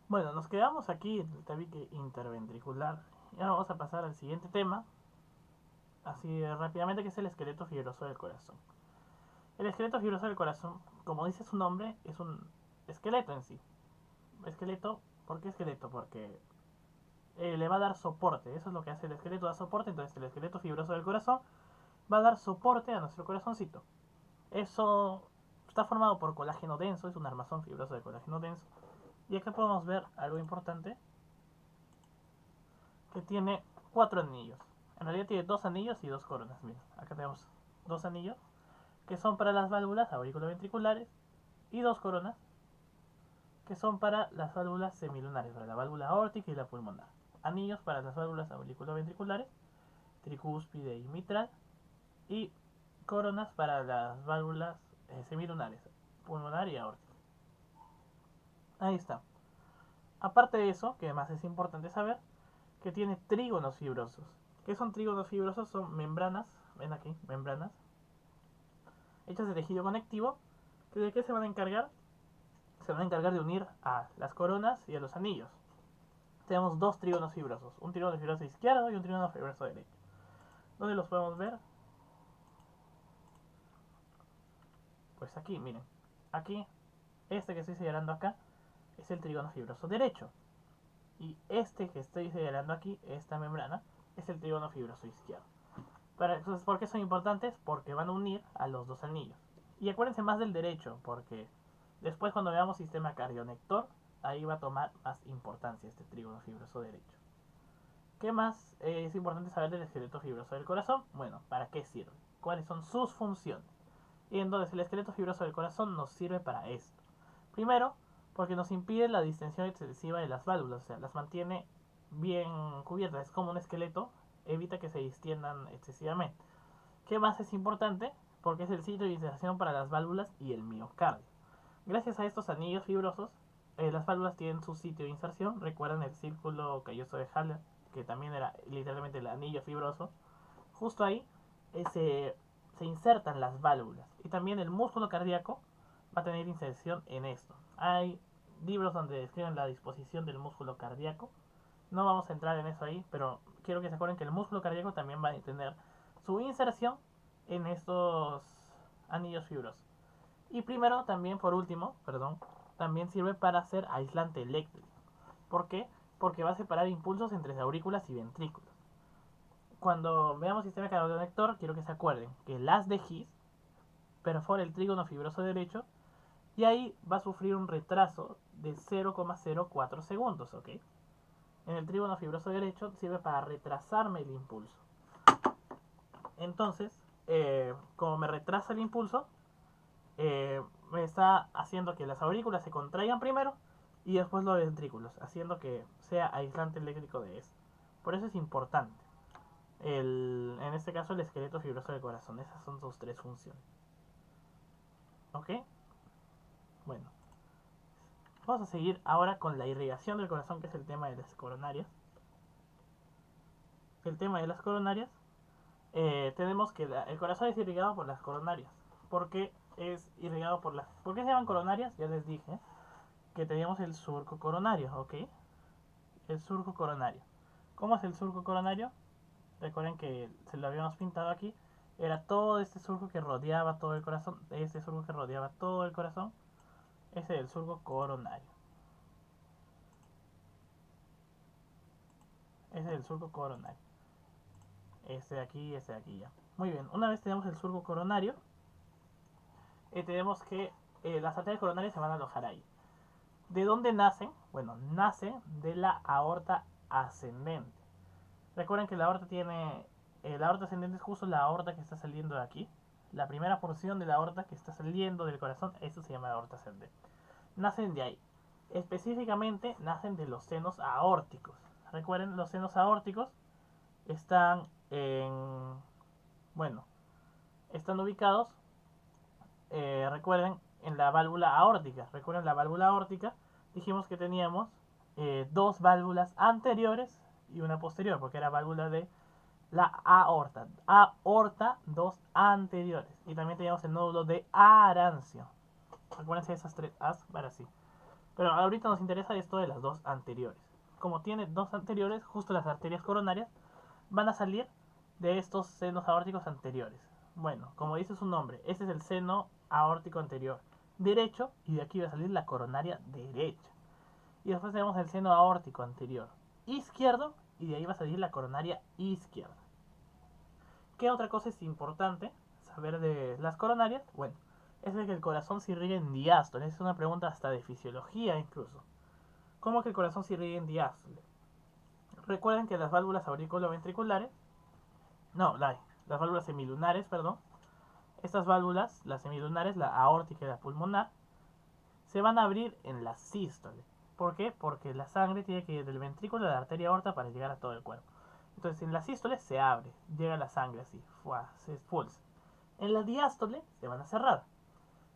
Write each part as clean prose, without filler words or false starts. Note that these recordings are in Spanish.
Bueno, nos quedamos aquí en el tabique interventricular. Y ahora vamos a pasar al siguiente tema, así rápidamente, que es el esqueleto fibroso del corazón. El esqueleto fibroso del corazón, como dice su nombre, es un esqueleto en sí. Esqueleto, ¿por qué esqueleto? Porque le va a dar soporte. Eso es lo que hace el esqueleto, da soporte. Entonces el esqueleto fibroso del corazón va a dar soporte a nuestro corazoncito. Eso está formado por colágeno denso, es un armazón fibroso de colágeno denso. Y acá podemos ver algo importante, que tiene 4 anillos. En realidad tiene 2 anillos y 2 coronas. Miren, acá tenemos 2 anillos que son para las válvulas auriculoventriculares y 2 coronas que son para las válvulas semilunares, para la válvula aórtica y la pulmonar. Anillos para las válvulas auriculoventriculares, tricúspide y mitral, y coronas para las válvulas semilunares, pulmonar y aórtica. Ahí está. Aparte de eso, que además es importante saber, que tiene trígonos fibrosos. ¿Qué son trígonos fibrosos? Son membranas, ven aquí, membranas, hechas de tejido conectivo, que de qué se van a encargar? Se van a encargar de unir a las coronas y a los anillos. Tenemos dos trígonos fibrosos, un trígono fibroso izquierdo y un trígono fibroso derecho. ¿Dónde los podemos ver? Pues aquí, miren. Aquí, este que estoy señalando acá, es el trígono fibroso derecho. Y este que estoy señalando aquí, esta membrana, es el trígono fibroso izquierdo. Entonces, ¿por qué son importantes? Porque van a unir a los dos anillos. Y acuérdense más del derecho, porque después cuando veamos sistema cardionector, ahí va a tomar más importancia este trígono fibroso derecho. ¿Qué más es importante saber del esqueleto fibroso del corazón? Bueno, ¿para qué sirve? ¿Cuáles son sus funciones? Y entonces el esqueleto fibroso del corazón nos sirve para esto. Primero, porque nos impide la distensión excesiva de las válvulas, o sea, las mantiene bien cubiertas. Es como un esqueleto, evita que se distiendan excesivamente. ¿Qué más es importante? Porque es el sitio de inserción para las válvulas y el miocardio. Gracias a estos anillos fibrosos, las válvulas tienen su sitio de inserción. Recuerdan el círculo calloso de Haller, que también era literalmente el anillo fibroso. Justo ahí se insertan las válvulas. Y también el músculo cardíaco va a tener inserción en esto. Hay libros donde describen la disposición del músculo cardíaco. No vamos a entrar en eso ahí, pero quiero que se acuerden que el músculo cardíaco también va a tener su inserción en estos anillos fibrosos. Y primero, también por último, perdón, también sirve para hacer aislante eléctrico. ¿Por qué? Porque va a separar impulsos entre aurículas y ventrículos. Cuando veamos sistema cardionector, quiero que se acuerden que el haz de His perfora el trígono fibroso derecho y ahí va a sufrir un retraso de 0,04 segundos, ¿ok? En el trígono fibroso derecho sirve para retrasarme el impulso. Entonces, como me retrasa el impulso, me está haciendo que las aurículas se contraigan primero y después los ventrículos, haciendo que sea aislante eléctrico de esto. Por eso es importante. En este caso, el esqueleto fibroso del corazón. Esas son sus tres funciones. ¿Ok? Bueno, vamos a seguir ahora con la irrigación del corazón, que es el tema de las coronarias. El tema de las coronarias, tenemos que el corazón es irrigado por las coronarias. ¿Por qué es irrigado por las... ¿Por qué se llaman coronarias? Ya les dije que teníamos el surco coronario, ¿ok? El surco coronario. ¿Cómo es el surco coronario? Recuerden que se lo habíamos pintado aquí. Era todo este surco que rodeaba todo el corazón. Este surco que rodeaba todo el corazón. Ese es el surco coronario. Ese es el surco coronario. Este de aquí y este de aquí ya. Muy bien, una vez tenemos el surco coronario, tenemos que las arterias coronarias se van a alojar ahí. ¿De dónde nacen? Bueno, nace de la aorta ascendente. Recuerden que la aorta tiene... la aorta ascendente es justo la aorta que está saliendo de aquí. La primera porción de la aorta que está saliendo del corazón, eso se llama la aorta ascendente. Nacen de ahí. Específicamente nacen de los senos aórticos. Recuerden, los senos aórticos están en... Bueno, están ubicados, recuerden, en la válvula aórtica. Recuerden la válvula aórtica. Dijimos que teníamos dos válvulas anteriores y una posterior, porque era válvula de la aorta. Aorta, dos anteriores. Y también teníamos el nódulo de Arancio. Acuérdense de esas tres A's para sí. Pero ahorita nos interesa esto de las dos anteriores. Como tiene dos anteriores, justo las arterias coronarias van a salir de estos senos aórticos anteriores. Bueno, como dice su nombre, este es el seno aórtico anterior derecho y de aquí va a salir la coronaria derecha. Y después tenemos el seno aórtico anterior izquierdo y de ahí va a salir la coronaria izquierda. ¿Qué otra cosa es importante saber de las coronarias? Bueno, es de que el corazón se irriga en diástole. Es una pregunta hasta de fisiología incluso. ¿Cómo que el corazón se irriga en diástole? Recuerden que las válvulas auriculoventriculares, no, las válvulas semilunares, perdón, estas válvulas, las semilunares, la aórtica y la pulmonar, se van a abrir en la sístole. ¿Por qué? Porque la sangre tiene que ir del ventrículo a la arteria aorta para llegar a todo el cuerpo. Entonces en la sístole se abre, llega la sangre así, se expulsa. En la diástole se van a cerrar.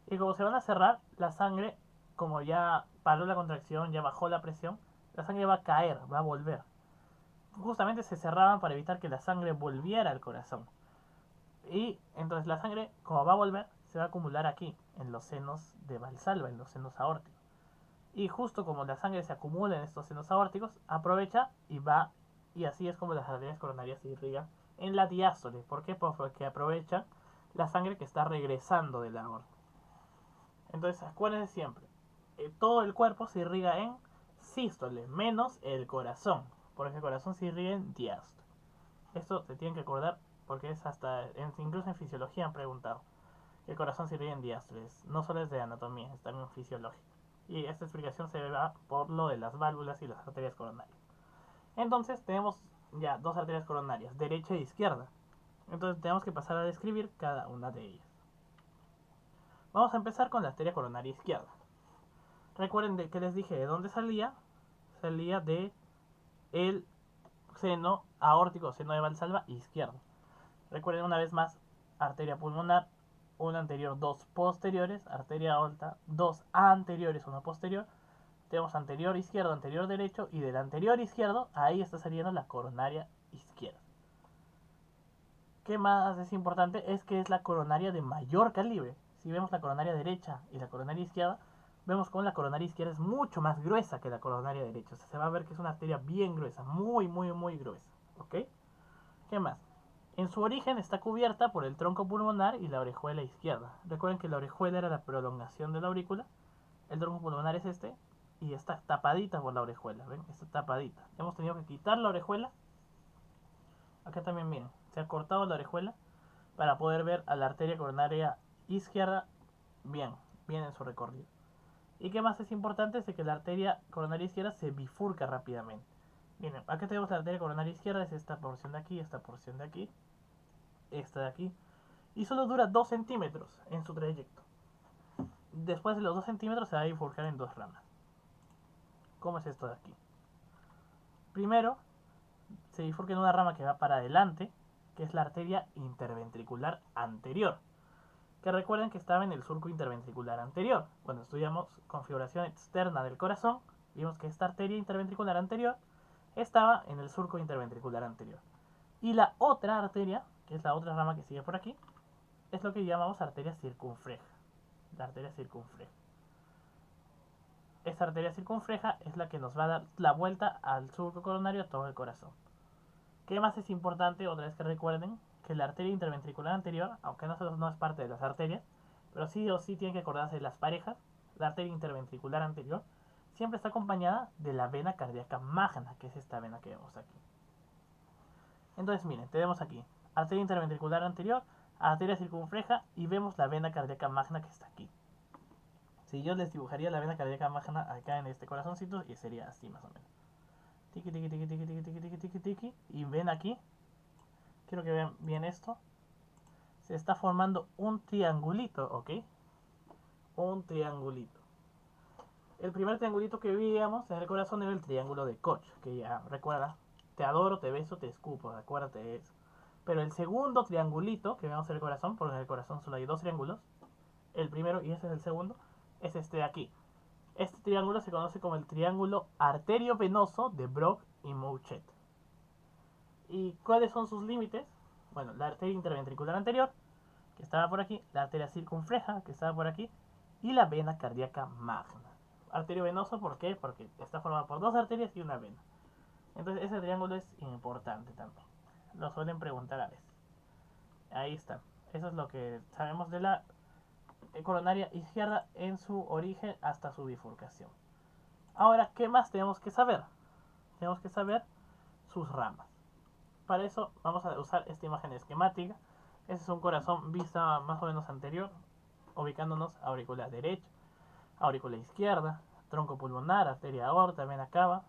Y como se van a cerrar, la sangre, como ya paró la contracción, ya bajó la presión, la sangre va a caer, va a volver. Justamente se cerraban para evitar que la sangre volviera al corazón. Y entonces la sangre, como va a volver, se va a acumular aquí, en los senos de Valsalva, en los senos aórticos. Y justo como la sangre se acumula en estos senos aórticos, aprovecha y va, y así es como las arterias coronarias se irrigan en la diástole. ¿Por qué? Porque aprovecha la sangre que está regresando de la aorta. Entonces acuérdense siempre, todo el cuerpo se irriga en sístole, menos el corazón, porque el corazón se irriga en diástole. Esto se tienen que acordar porque es hasta, incluso en fisiología han preguntado. El corazón se irriga en diástole, no solo es de anatomía, es también fisiológico. Y esta explicación se da por lo de las válvulas y las arterias coronarias. Entonces tenemos ya dos arterias coronarias, derecha e izquierda. Entonces tenemos que pasar a describir cada una de ellas. Vamos a empezar con la arteria coronaria izquierda. Recuerden que les dije de dónde salía. Salía de el seno aórtico, seno de Valsalva izquierdo. Recuerden una vez más, arteria pulmonar, una anterior, dos posteriores, arteria aorta, dos anteriores, una posterior. Tenemos anterior izquierdo, anterior derecho y del anterior izquierdo, ahí está saliendo la coronaria izquierda. ¿Qué más es importante? Es que es la coronaria de mayor calibre. Si vemos la coronaria derecha y la coronaria izquierda, vemos como la coronaria izquierda es mucho más gruesa que la coronaria derecha. O sea, se va a ver que es una arteria bien gruesa, muy, muy, muy gruesa. ¿Ok? ¿Qué más? En su origen está cubierta por el tronco pulmonar y la orejuela izquierda. Recuerden que la orejuela era la prolongación de la aurícula, el tronco pulmonar es este, y está tapadita por la orejuela, ¿ven? Está tapadita. Hemos tenido que quitar la orejuela. Acá también miren, se ha cortado la orejuela para poder ver a la arteria coronaria izquierda bien, bien en su recorrido. ¿Y qué más es importante? Es que la arteria coronaria izquierda se bifurca rápidamente. Miren, acá tenemos la arteria coronaria izquierda, es esta porción de aquí, esta porción de aquí, esta de aquí, y solo dura 2 centímetros en su trayecto. Después de los 2 centímetros se va a bifurcar en dos ramas. ¿Cómo es esto de aquí? Primero, se bifurca en una rama que va para adelante, que es la arteria interventricular anterior, que recuerden que estaba en el surco interventricular anterior. Cuando estudiamos configuración externa del corazón, vimos que esta arteria interventricular anterior estaba en el surco interventricular anterior. Y la otra arteria, que es la otra rama que sigue por aquí, es lo que llamamos arteria circunfleja. La arteria circunfleja. Esta arteria circunfleja es la que nos va a dar la vuelta al surco coronario a todo el corazón. ¿Qué más es importante? Otra vez que recuerden que la arteria interventricular anterior, aunque no es parte de las arterias, pero sí o sí tienen que acordarse de las parejas, la arteria interventricular anterior siempre está acompañada de la vena cardíaca magna, que es esta vena que vemos aquí. Entonces miren, tenemos aquí arteria interventricular anterior, arteria circunfleja y vemos la vena cardíaca magna que está aquí. Si yo les dibujaría la vena cardíaca magna acá en este corazoncito, y sería así más o menos. Tiki, tiki, tiki, tiki, tiki, tiki, tiki, tiki, tiki. Y ven aquí, quiero que vean bien esto. Se está formando un triangulito, ¿ok? Un triangulito. El primer triangulito que veíamos en el corazón era el triángulo de Koch, que ya recuerda, te adoro, te beso, te escupo, acuérdate de eso. Pero el segundo triangulito que vemos en el corazón, porque en el corazón solo hay dos triángulos, el primero y ese es el segundo, es este de aquí. Este triángulo se conoce como el triángulo arteriovenoso de Brock y Mouchet. ¿Y cuáles son sus límites? Bueno, la arteria interventricular anterior, que estaba por aquí, la arteria circunfleja, que estaba por aquí, y la vena cardíaca magna. Arteriovenoso, ¿por qué? Porque está formado por dos arterias y una vena. Entonces ese triángulo es importante también. Lo suelen preguntar a veces. Ahí está. Eso es lo que sabemos de la coronaria izquierda en su origen hasta su bifurcación. Ahora, ¿qué más tenemos que saber? Tenemos que saber sus ramas. Para eso vamos a usar esta imagen esquemática. Este es un corazón vista más o menos anterior, ubicándonos aurícula derecha, aurícula izquierda, tronco pulmonar, arteria aorta, vena cava.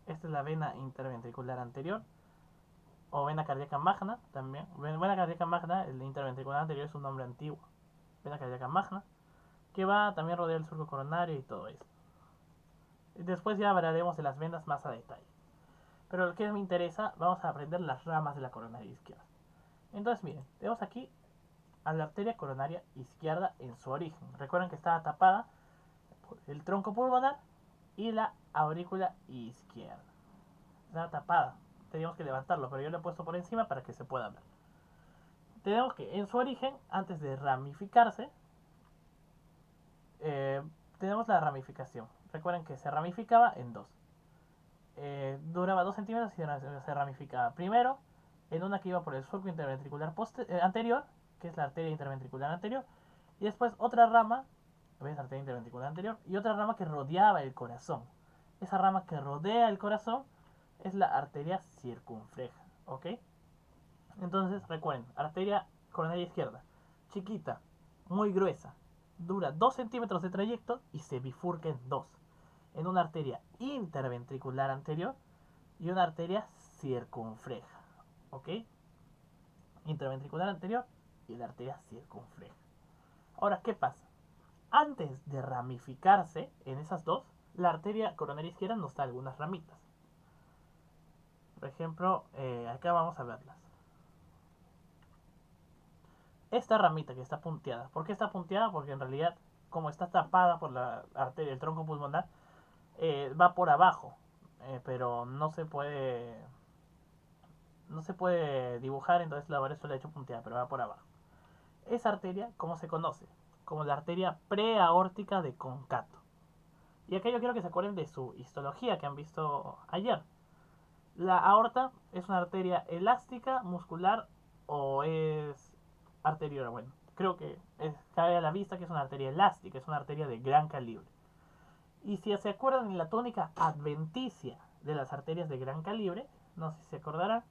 Esta es la vena interventricular anterior o vena cardíaca magna también. Vena cardíaca magna, el interventricular anterior es un nombre antiguo. Vena cardíaca magna, que va también rodear el surco coronario y todo eso. Después ya hablaremos de las venas más a detalle. Pero lo que me interesa, vamos a aprender las ramas de la coronaria izquierda. Entonces miren, tenemos aquí a la arteria coronaria izquierda en su origen. Recuerden que estaba tapada por el tronco pulmonar y la aurícula izquierda. Estaba tapada, teníamos que levantarlo, pero yo lo he puesto por encima para que se pueda ver. Tenemos que en su origen, antes de ramificarse, tenemos la ramificación. Recuerden que se ramificaba en dos. Duraba 2 centímetros y se ramificaba. Primero, en una que iba por el surco interventricular anterior, que es la arteria interventricular anterior, y después otra rama, ¿ves? Arteria interventricular anterior, y otra rama que rodeaba el corazón. Esa rama que rodea el corazón es la arteria circunfleja, ¿ok? Entonces, recuerden, arteria coronaria izquierda, chiquita, muy gruesa, dura 2 centímetros de trayecto y se bifurca en dos, en una arteria interventricular anterior y una arteria circunfleja, ¿ok? Interventricular anterior y la arteria circunfleja. Ahora, ¿qué pasa? Antes de ramificarse en esas dos, la arteria coronaria izquierda nos da algunas ramitas. Por ejemplo, acá vamos a verlas. Esta ramita que está punteada. ¿Por qué está punteada? Porque en realidad, como está tapada por la arteria, el tronco pulmonar, va por abajo. Pero no se puede dibujar, entonces la eso le he hecho punteada, pero va por abajo. Esa arteria, ¿cómo se conoce? Como la arteria preaórtica de Concato. Y acá yo quiero que se acuerden de su histología que han visto ayer. La aorta es una arteria elástica, muscular o es arterial. Bueno, creo que cae a la vista que es una arteria elástica, es una arteria de gran calibre. Y si se acuerdan en la tónica adventicia de las arterias de gran calibre, no sé si se acordarán,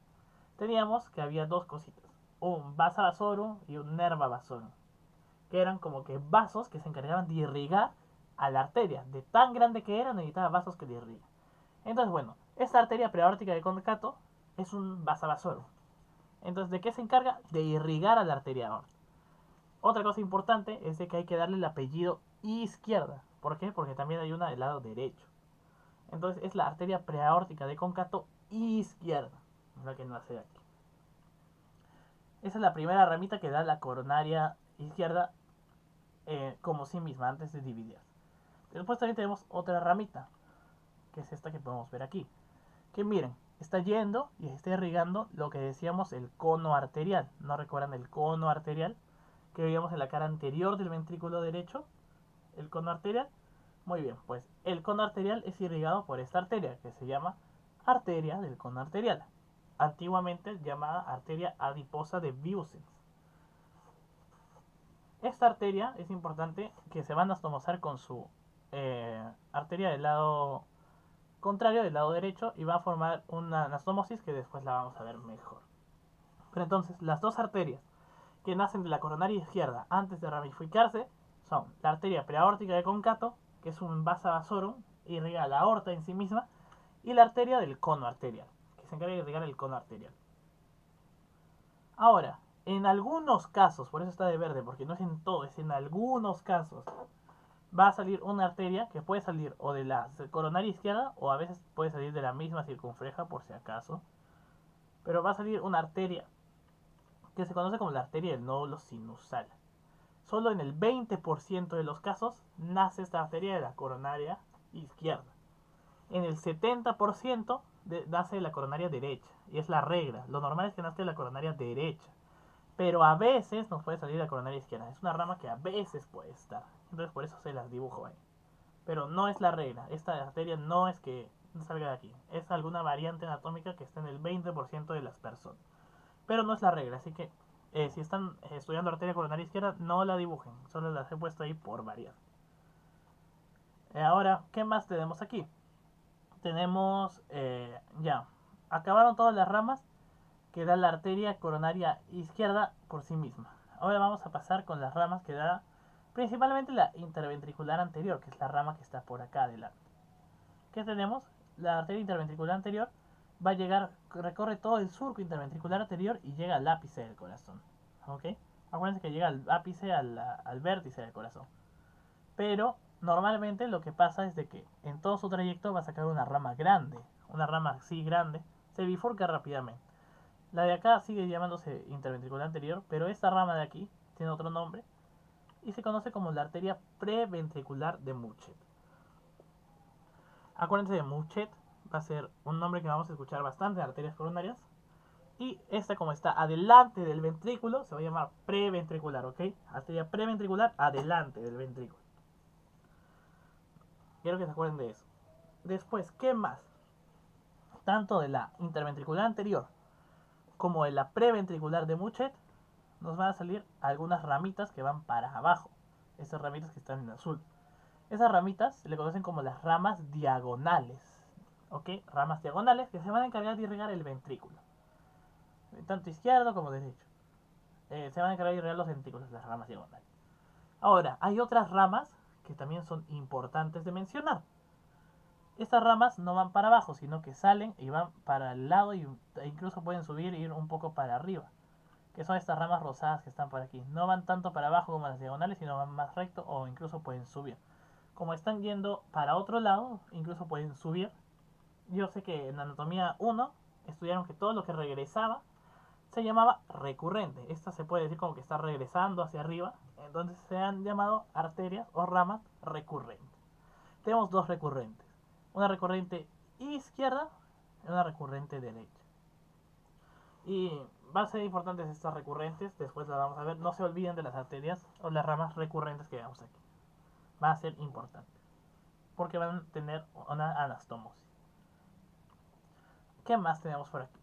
teníamos que había dos cositas, un vasa vasorum y un nerva vasorum, que eran como que vasos que se encargaban de irrigar a la arteria. De tan grande que era, necesitaba vasos que le irrigan. Entonces, bueno, esta arteria preaórtica de Concato es un vasa vasorum. Entonces, ¿de qué se encarga? De irrigar a la arteria aorta. Otra cosa importante es de que hay que darle el apellido izquierda. ¿Por qué? Porque también hay una del lado derecho. Entonces es la arteria preaórtica de Concato izquierda, la que nace aquí. Esa es la primera ramita que da la coronaria izquierda como sí misma, antes de dividirse. Después también tenemos otra ramita, que es esta que podemos ver aquí. Que miren, está yendo y está irrigando lo que decíamos el cono arterial. ¿No recuerdan el cono arterial? Que veíamos en la cara anterior del ventrículo derecho. El cono arterial. Muy bien, pues el cono arterial es irrigado por esta arteria, que se llama arteria del cono arterial. Antiguamente llamada arteria adiposa de Vieussens. Esta arteria es importante que se va a anastomosar con su arteria del lado contrario, del lado derecho, y va a formar una anastomosis que después la vamos a ver mejor. Pero entonces, las dos arterias que nacen de la coronaria izquierda antes de ramificarse son la arteria preaórtica de Concato, que es un vasa vasorum, irriga la aorta en sí misma, y la arteria del cono arterial, que se encarga de irrigar el cono arterial. Ahora, en algunos casos, por eso está de verde, porque no es en todo, es en algunos casos, va a salir una arteria que puede salir o de la coronaria izquierda o a veces puede salir de la misma circunfleja por si acaso. Pero va a salir una arteria que se conoce como la arteria del nódulo sinusal. Solo en el 20% de los casos nace esta arteria de la coronaria izquierda. En el 70% nace de la coronaria derecha. Y es la regla. Lo normal es que nazca de la coronaria derecha. Pero a veces nos puede salir de la coronaria izquierda. Es una rama que a veces puede estar. Entonces por eso se las dibujo ahí. pero no es la regla. Esta arteria no es que salga de aquí, es alguna variante anatómica que está en el 20% de las personas, pero no es la regla, así que si están estudiando arteria coronaria izquierda, no la dibujen, solo las he puesto ahí por variar. Ahora, ¿qué más tenemos aquí? Tenemos, ya, acabaron todas las ramas que da la arteria coronaria izquierda por sí misma. Ahora vamos a pasar con las ramas que da principalmente la interventricular anterior, que es la rama que está por acá adelante. ¿Qué tenemos? La arteria interventricular anterior va a llegar, recorre todo el surco interventricular anterior y llega al ápice del corazón. ¿Ok? Acuérdense que llega al ápice, al vértice del corazón. Pero normalmente lo que pasa es de que en todo su trayecto va a sacar una rama grande. Una rama así grande se bifurca rápidamente. La de acá sigue llamándose interventricular anterior, pero esta rama de aquí tiene otro nombre y se conoce como la arteria preventricular de Mouchet. Acuérdense de Mouchet, va a ser un nombre que vamos a escuchar bastante en arterias coronarias. Y esta, como está adelante del ventrículo, se va a llamar preventricular, ¿ok? Arteria preventricular adelante del ventrículo. Quiero que se acuerden de eso. Después, ¿qué más? Tanto de la interventricular anterior como de la preventricular de Mouchet, nos van a salir algunas ramitas que van para abajo. Esas ramitas que están en azul. Esas ramitas se le conocen como las ramas diagonales. ¿Ok? Ramas diagonales que se van a encargar de irrigar el ventrículo. Tanto izquierdo como derecho. Se van a encargar de irrigar los ventrículos, las ramas diagonales. Ahora, hay otras ramas que también son importantes de mencionar. Estas ramas no van para abajo, sino que salen y van para el lado e incluso pueden subir e ir un poco para arriba. Que son estas ramas rosadas que están por aquí. No van tanto para abajo como las diagonales, sino van más recto o incluso pueden subir. Como están yendo para otro lado, incluso pueden subir. Yo sé que en anatomía 1 estudiaron que todo lo que regresaba se llamaba recurrente. Esta se puede decir como que está regresando hacia arriba. Entonces se han llamado arterias o ramas recurrentes. Tenemos dos recurrentes. Una recurrente izquierda y una recurrente derecha. Y van a ser importantes estas recurrentes, después las vamos a ver. No se olviden de las arterias o las ramas recurrentes que vemos aquí. Van a ser importantes, porque van a tener una anastomosis. ¿Qué más tenemos por aquí?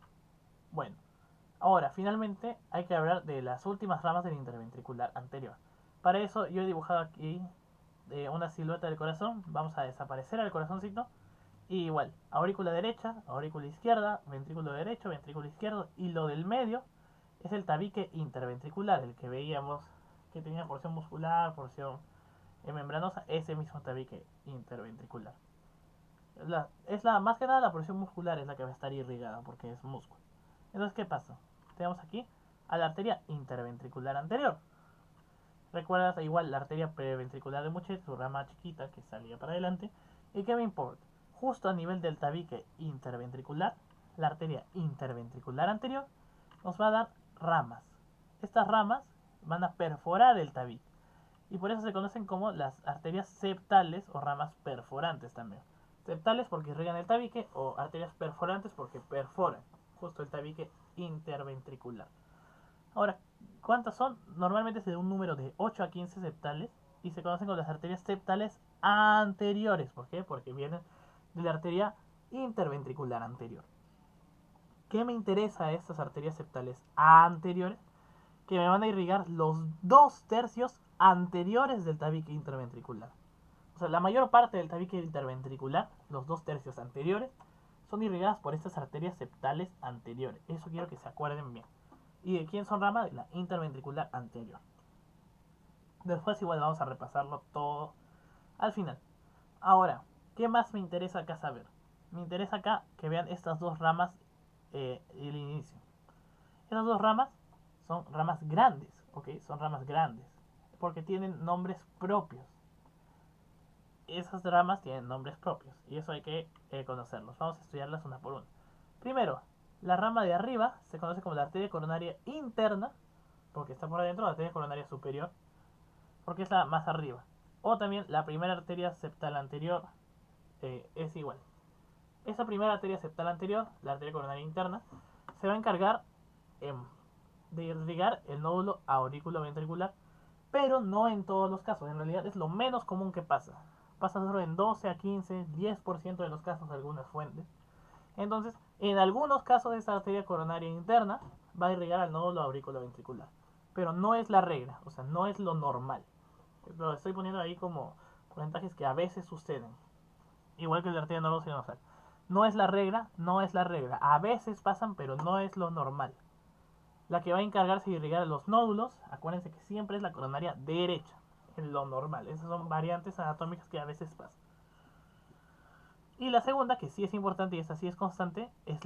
Bueno, ahora finalmente hay que hablar de las últimas ramas del interventricular anterior. Para eso yo he dibujado aquí una silueta del corazón. Vamos a desaparecer el corazoncito. Y igual, aurícula derecha, aurícula izquierda, ventrículo derecho, ventrículo izquierdo, y lo del medio es el tabique interventricular, el que veíamos que tenía porción muscular, porción membranosa, ese mismo tabique interventricular. Más que nada la porción muscular es la que va a estar irrigada porque es músculo. Entonces, ¿qué pasa? Tenemos aquí a la arteria interventricular anterior. Recuerdas igual la arteria preventricular de Mouchet, su rama chiquita que salía para adelante. ¿Y qué me importa? Justo a nivel del tabique interventricular, la arteria interventricular anterior nos va a dar ramas. Estas ramas van a perforar el tabique y por eso se conocen como las arterias septales o ramas perforantes también. Septales porque irrigan el tabique o arterias perforantes porque perforan justo el tabique interventricular. Ahora, ¿cuántas son? Normalmente es de un número de 8 a 15 septales y se conocen como las arterias septales anteriores. ¿Por qué? Porque vienen de la arteria interventricular anterior. ¿Qué me interesa a estas arterias septales anteriores? Que me van a irrigar los 2/3 anteriores del tabique interventricular. O sea, la mayor parte del tabique interventricular, los 2/3 anteriores, son irrigadas por estas arterias septales anteriores. Eso quiero que se acuerden bien. ¿Y de quién son ramas? De la interventricular anterior. Después igual vamos a repasarlo todo al final. Ahora, ¿qué más me interesa acá saber? Me interesa acá que vean estas dos ramas el inicio. Estas dos ramas son ramas grandes, ¿ok? Son ramas grandes, porque tienen nombres propios. Esas ramas tienen nombres propios, y eso hay que conocerlos. Vamos a estudiarlas una por una. Primero, la rama de arriba se conoce como la arteria coronaria interna, porque está por adentro, la arteria coronaria superior, porque es la más arriba. O también la primera arteria septal anterior es igual. Esa primera arteria septal anterior, la arteria coronaria interna, se va a encargar de irrigar el nódulo aurículo ventricular, pero no en todos los casos. En realidad es lo menos común que pasa, pasa solo en 12 a 15, 10% de los casos algunas fuentes. Entonces, en algunos casos esta arteria coronaria interna va a irrigar al nódulo auriculoventricular. Pero no es la regla, o sea, no es lo normal. Lo estoy poniendo ahí como porcentajes que a veces suceden. Igual que la arteria nódulo sinusal. No es la regla, no es la regla. A veces pasan, pero no es lo normal. La que va a encargarse de irrigar los nódulos, acuérdense que siempre es la coronaria derecha, en lo normal. Esas son variantes anatómicas que a veces pasan. Y la segunda, que sí es importante y esta sí es constante, es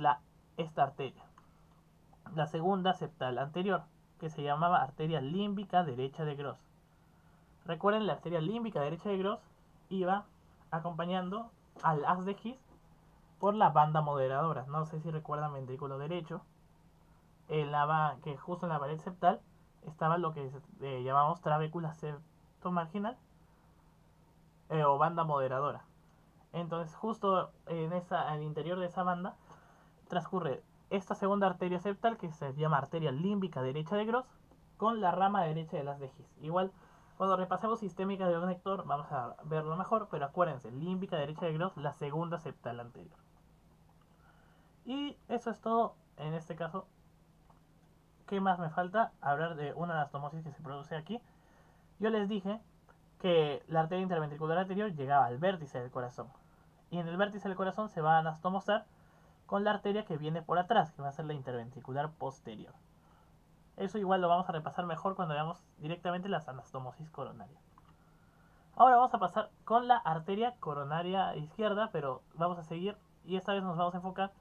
esta arteria. La segunda septal anterior, que se llamaba arteria límbica derecha de Gross. Recuerden, la arteria límbica derecha de Gross iba acompañando al haz de His por la banda moderadora. No sé si recuerdan ventrículo derecho. Que justo en la pared septal estaba lo que llamamos trabécula septomarginal o banda moderadora. Entonces justo al interior de esa banda transcurre esta segunda arteria septal que se llama arteria límbica derecha de Gross con la rama derecha de las de His. Igual cuando repasemos sistémica de conector vamos a verlo mejor, pero acuérdense, límbica derecha de Gross, la segunda septal anterior. Y eso es todo en este caso. ¿Qué más me falta? Hablar de una anastomosis que se produce aquí. Yo les dije que la arteria interventricular anterior llegaba al vértice del corazón. Y en el vértice del corazón se va a anastomosar con la arteria que viene por atrás, que va a ser la interventricular posterior. Eso igual lo vamos a repasar mejor cuando veamos directamente las anastomosis coronarias. Ahora vamos a pasar con la arteria coronaria izquierda, pero vamos a seguir y esta vez nos vamos a enfocar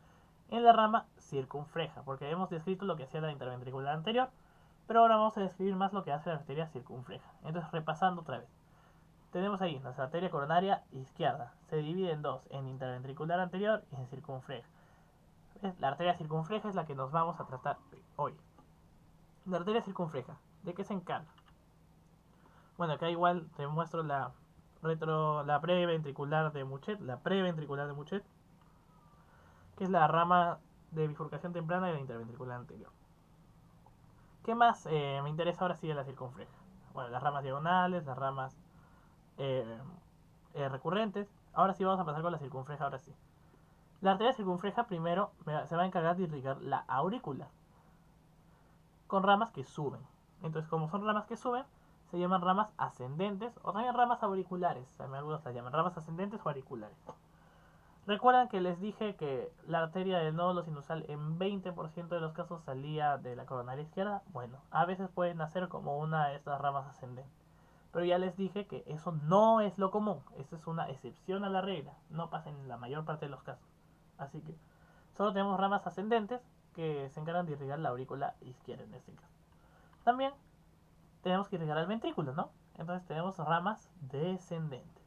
en la rama circunfleja, porque hemos descrito lo que hacía la interventricular anterior, pero ahora vamos a describir más lo que hace la arteria circunfleja. Entonces, repasando otra vez. Tenemos ahí nuestra arteria coronaria izquierda. Se divide en dos, en interventricular anterior y en circunfleja. La arteria circunfleja es la que nos vamos a tratar hoy. La arteria circunfleja, ¿de qué se encarga? Bueno, acá igual te muestro la preventricular de Muchet, que es la rama de bifurcación temprana de la interventricular anterior. ¿Qué más me interesa ahora sí de la circunfleja? Bueno, las ramas diagonales, las ramas recurrentes. Ahora sí vamos a pasar con la circunfleja, ahora sí. La arteria circunfleja primero se va a encargar de irrigar la aurícula con ramas que suben. Entonces, como son ramas que suben, se llaman ramas ascendentes o también ramas auriculares. También algunos las llaman ramas ascendentes o auriculares. Recuerdan que les dije que la arteria del nódulo sinusal en 20% de los casos salía de la coronaria izquierda. Bueno, a veces pueden nacer como una de estas ramas ascendentes. Pero ya les dije que eso no es lo común. Esto es una excepción a la regla. No pasa en la mayor parte de los casos. Así que solo tenemos ramas ascendentes que se encargan de irrigar la aurícula izquierda en este caso. También tenemos que irrigar el ventrículo, ¿no? Entonces tenemos ramas descendentes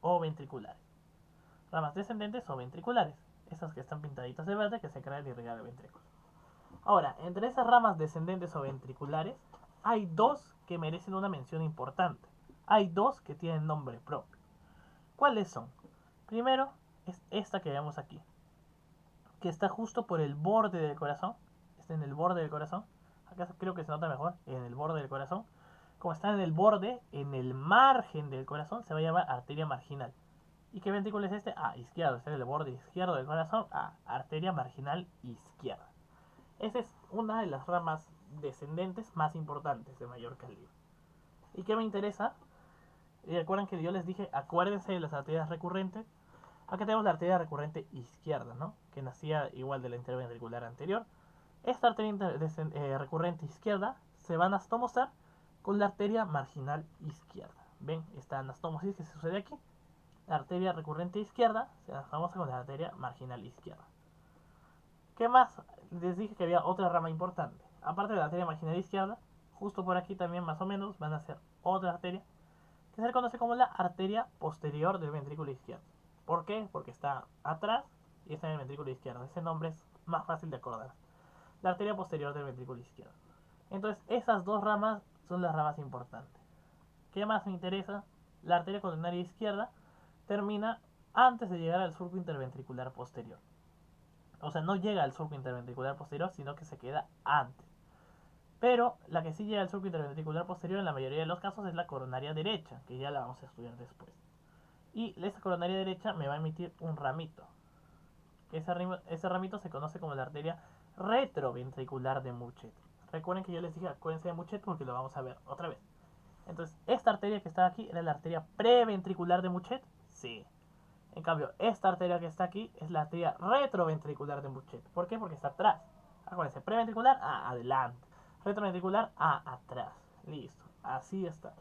o ventriculares. Ramas descendentes o ventriculares. Esas que están pintaditas de verde que se encargan de irrigar el ventrículo. Ahora, entre esas ramas descendentes o ventriculares, hay dos que merecen una mención importante. Hay dos que tienen nombre propio. ¿Cuáles son? Primero es esta que vemos aquí, que está justo por el borde del corazón. Está en el borde del corazón. Acá creo que se nota mejor, en el borde del corazón. Como está en el borde, en el margen del corazón, se va a llamar arteria marginal. ¿Y qué ventrículo es este? Ah, izquierdo. Está en el borde izquierdo del corazón. Ah, arteria marginal izquierda. Esa es una de las ramas descendentes más importantes de mayor calibre. ¿Y qué me interesa? Y recuerden que yo les dije, acuérdense de las arterias recurrentes. Acá tenemos la arteria recurrente izquierda, ¿no? Que nacía igual de la interventricular anterior. Esta arteria recurrente izquierda se va a anastomosar con la arteria marginal izquierda. ¿Ven? Esta anastomosis que se sucede aquí. La arteria recurrente izquierda se anastomosa con la arteria marginal izquierda. ¿Qué más? Les dije que había otra rama importante. Aparte de la arteria marginal izquierda, justo por aquí también más o menos van a ser otra arteria que se le conoce como la arteria posterior del ventrículo izquierdo. ¿Por qué? Porque está atrás y está en el ventrículo izquierdo. Ese nombre es más fácil de acordar. La arteria posterior del ventrículo izquierdo. Entonces, esas dos ramas son las ramas importantes. ¿Qué más me interesa? La arteria coronaria izquierda termina antes de llegar al surco interventricular posterior. O sea, no llega al surco interventricular posterior, sino que se queda antes. Pero la que sí llega al surco interventricular posterior en la mayoría de los casos es la coronaria derecha, que ya la vamos a estudiar después. Y esa coronaria derecha me va a emitir un ramito. Ese ramito se conoce como la arteria retroventricular de Mouchet. Recuerden que yo les dije, acuérdense de Mouchet porque lo vamos a ver otra vez. Entonces, esta arteria que está aquí era la arteria preventricular de Mouchet. Sí. En cambio, esta arteria que está aquí es la arteria retroventricular de Mouchet. ¿Por qué? Porque está atrás. Acuérdense, preventricular, adelante. Retroventricular, atrás. Listo. Así está.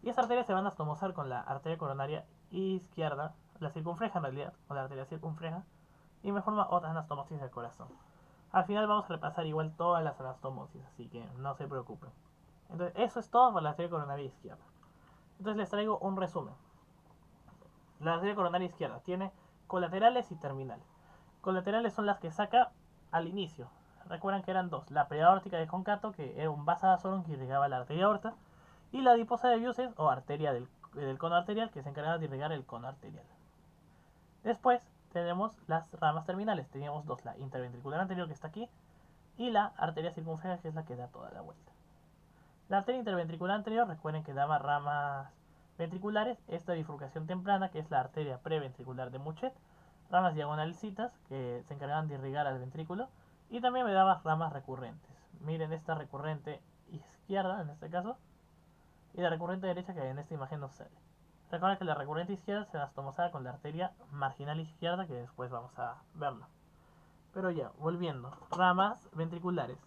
Y esa arteria se van a astomosar con la arteria coronaria izquierda, la circunfleja en realidad, con la arteria circunfleja, y me forma otra anastomosis del corazón. Al final vamos a repasar igual todas las anastomosis, así que no se preocupen. Entonces, eso es todo por la arteria coronaria izquierda. Entonces les traigo un resumen. La arteria coronaria izquierda tiene colaterales y terminales. Colaterales son las que saca al inicio. Recuerdan que eran dos. La periaórtica de Concato, que era un vasa vasorum que irrigaba la arteria aorta, y la adiposa de Vieuses o arteria del cono arterial, que se encargaba de irrigar el cono arterial. Después tenemos las ramas terminales. Teníamos dos, la interventricular anterior que está aquí y la arteria circunfleja que es la que da toda la vuelta. La arteria interventricular anterior, recuerden que daba ramas ventriculares, esta bifurcación temprana que es la arteria preventricular de Mouchet, ramas diagonalcitas que se encargaban de irrigar al ventrículo y también me daba ramas recurrentes. Miren esta recurrente izquierda en este caso y la recurrente derecha que en esta imagen no sale. Recuerda que la recurrente izquierda se astomosaba con la arteria marginal izquierda que después vamos a verlo. Pero ya, volviendo. Ramas ventriculares.